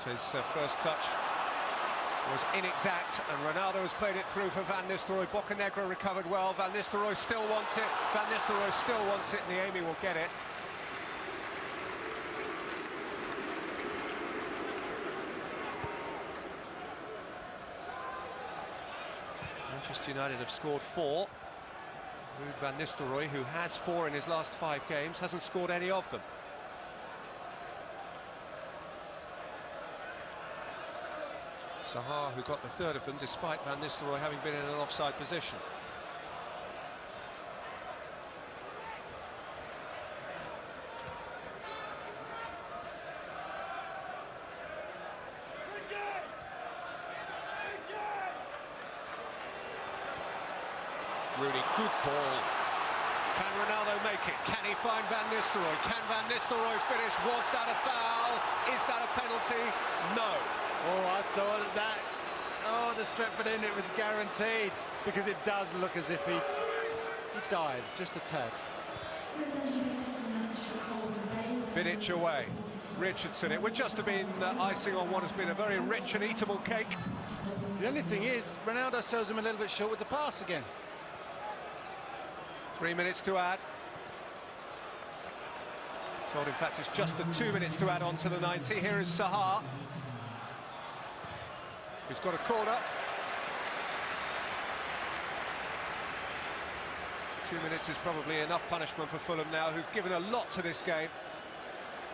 His first touch was inexact, and Ronaldo has played it through for Van Nistelrooy. Bocanegra recovered well. Van Nistelrooy still wants it. Van Nistelrooy still wants it, and Niemi will get it. Manchester United have scored 4. Ruud Van Nistelrooy, who has 4 in his last 5 games, hasn't scored any of them. Sahar, who got the 3rd of them, despite Van Nistelrooy having been in an offside position. Rooney, good ball. Can Ronaldo make it? Can he find Van Nistelrooy? Can Van Nistelrooy finish? Was that a foul? Is that a penalty? No. Oh, I thought that. Oh, the Stretford in, it was guaranteed, because it does look as if he dived just a tad. Vidic away. Richardson. It would just have been icing on what has been a very rich and eatable cake. The only thing is, Ronaldo shows him a little bit short with the pass again. 3 minutes to add. So in fact it's just the 2 minutes to add on to the 90. Here is Sahar. He's got a corner. 2 minutes is probably enough punishment for Fulham now, who've given a lot to this game.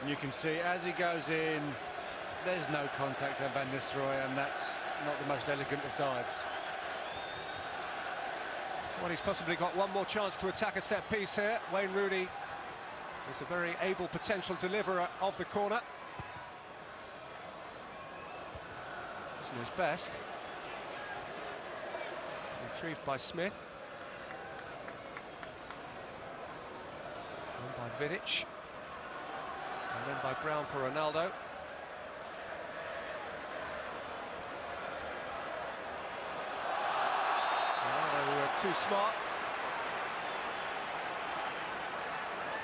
And you can see as he goes in, there's no contact on Van Nistelrooy, and that's not the most elegant of dives. Well, he's possibly got one more chance to attack a set piece here. Wayne Rooney is a very able potential deliverer of the corner. His best. Retrieved by Smith. And by Vidic. And then by Brown for Ronaldo. Ronaldo too smart.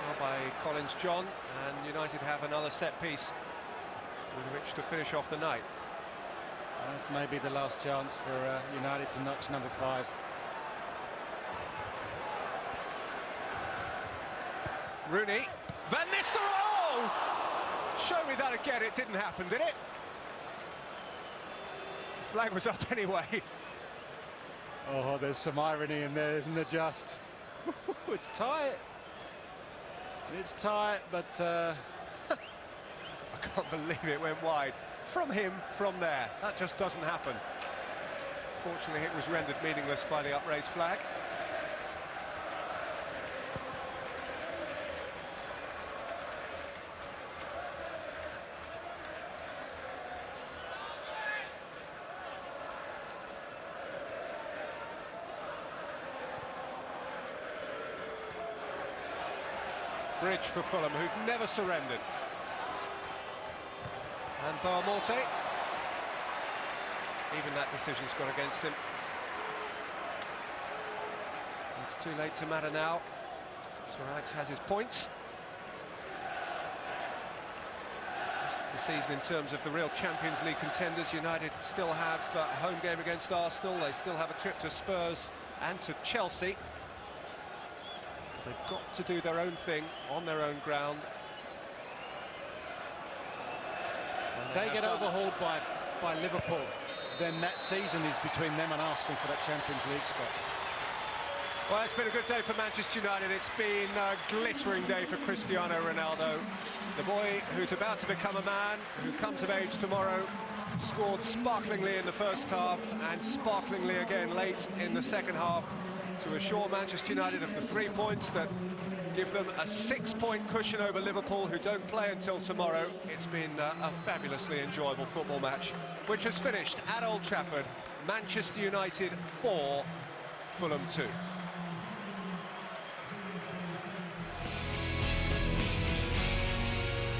Now by Collins John, and United have another set piece with which to finish off the night. That's maybe the last chance for United to notch number 5. Rooney. Van Nistelrooy! Show me that again. It didn't happen, did it? The flag was up anyway. Oh, there's some irony in there, isn't there, just? It's tight. It's tight, but... I can't believe it went wide. From him, from there. That just doesn't happen. Fortunately, it was rendered meaningless by the upraised flag. Bridge for Fulham, who've never surrendered. And Boamorte. Even that decision's gone against him. It's too late to matter now. Sir Alex has his points. The season in terms of the real Champions League contenders, United still have a home game against Arsenal. They still have a trip to Spurs and to Chelsea. But they've got to do their own thing on their own ground. They get overhauled by Liverpool, then that season is between them and Arsenal for that Champions League spot. Well, it's been a good day for Manchester United. It's been a glittering day for Cristiano Ronaldo. The boy who's about to become a man, who comes of age tomorrow, scored sparklingly in the first half and sparklingly again late in the second half to assure Manchester United of the 3 points that give them a 6-point cushion over Liverpool, who don't play until tomorrow. It's been a fabulously enjoyable football match, which has finished at Old Trafford. Manchester United 4, Fulham 2.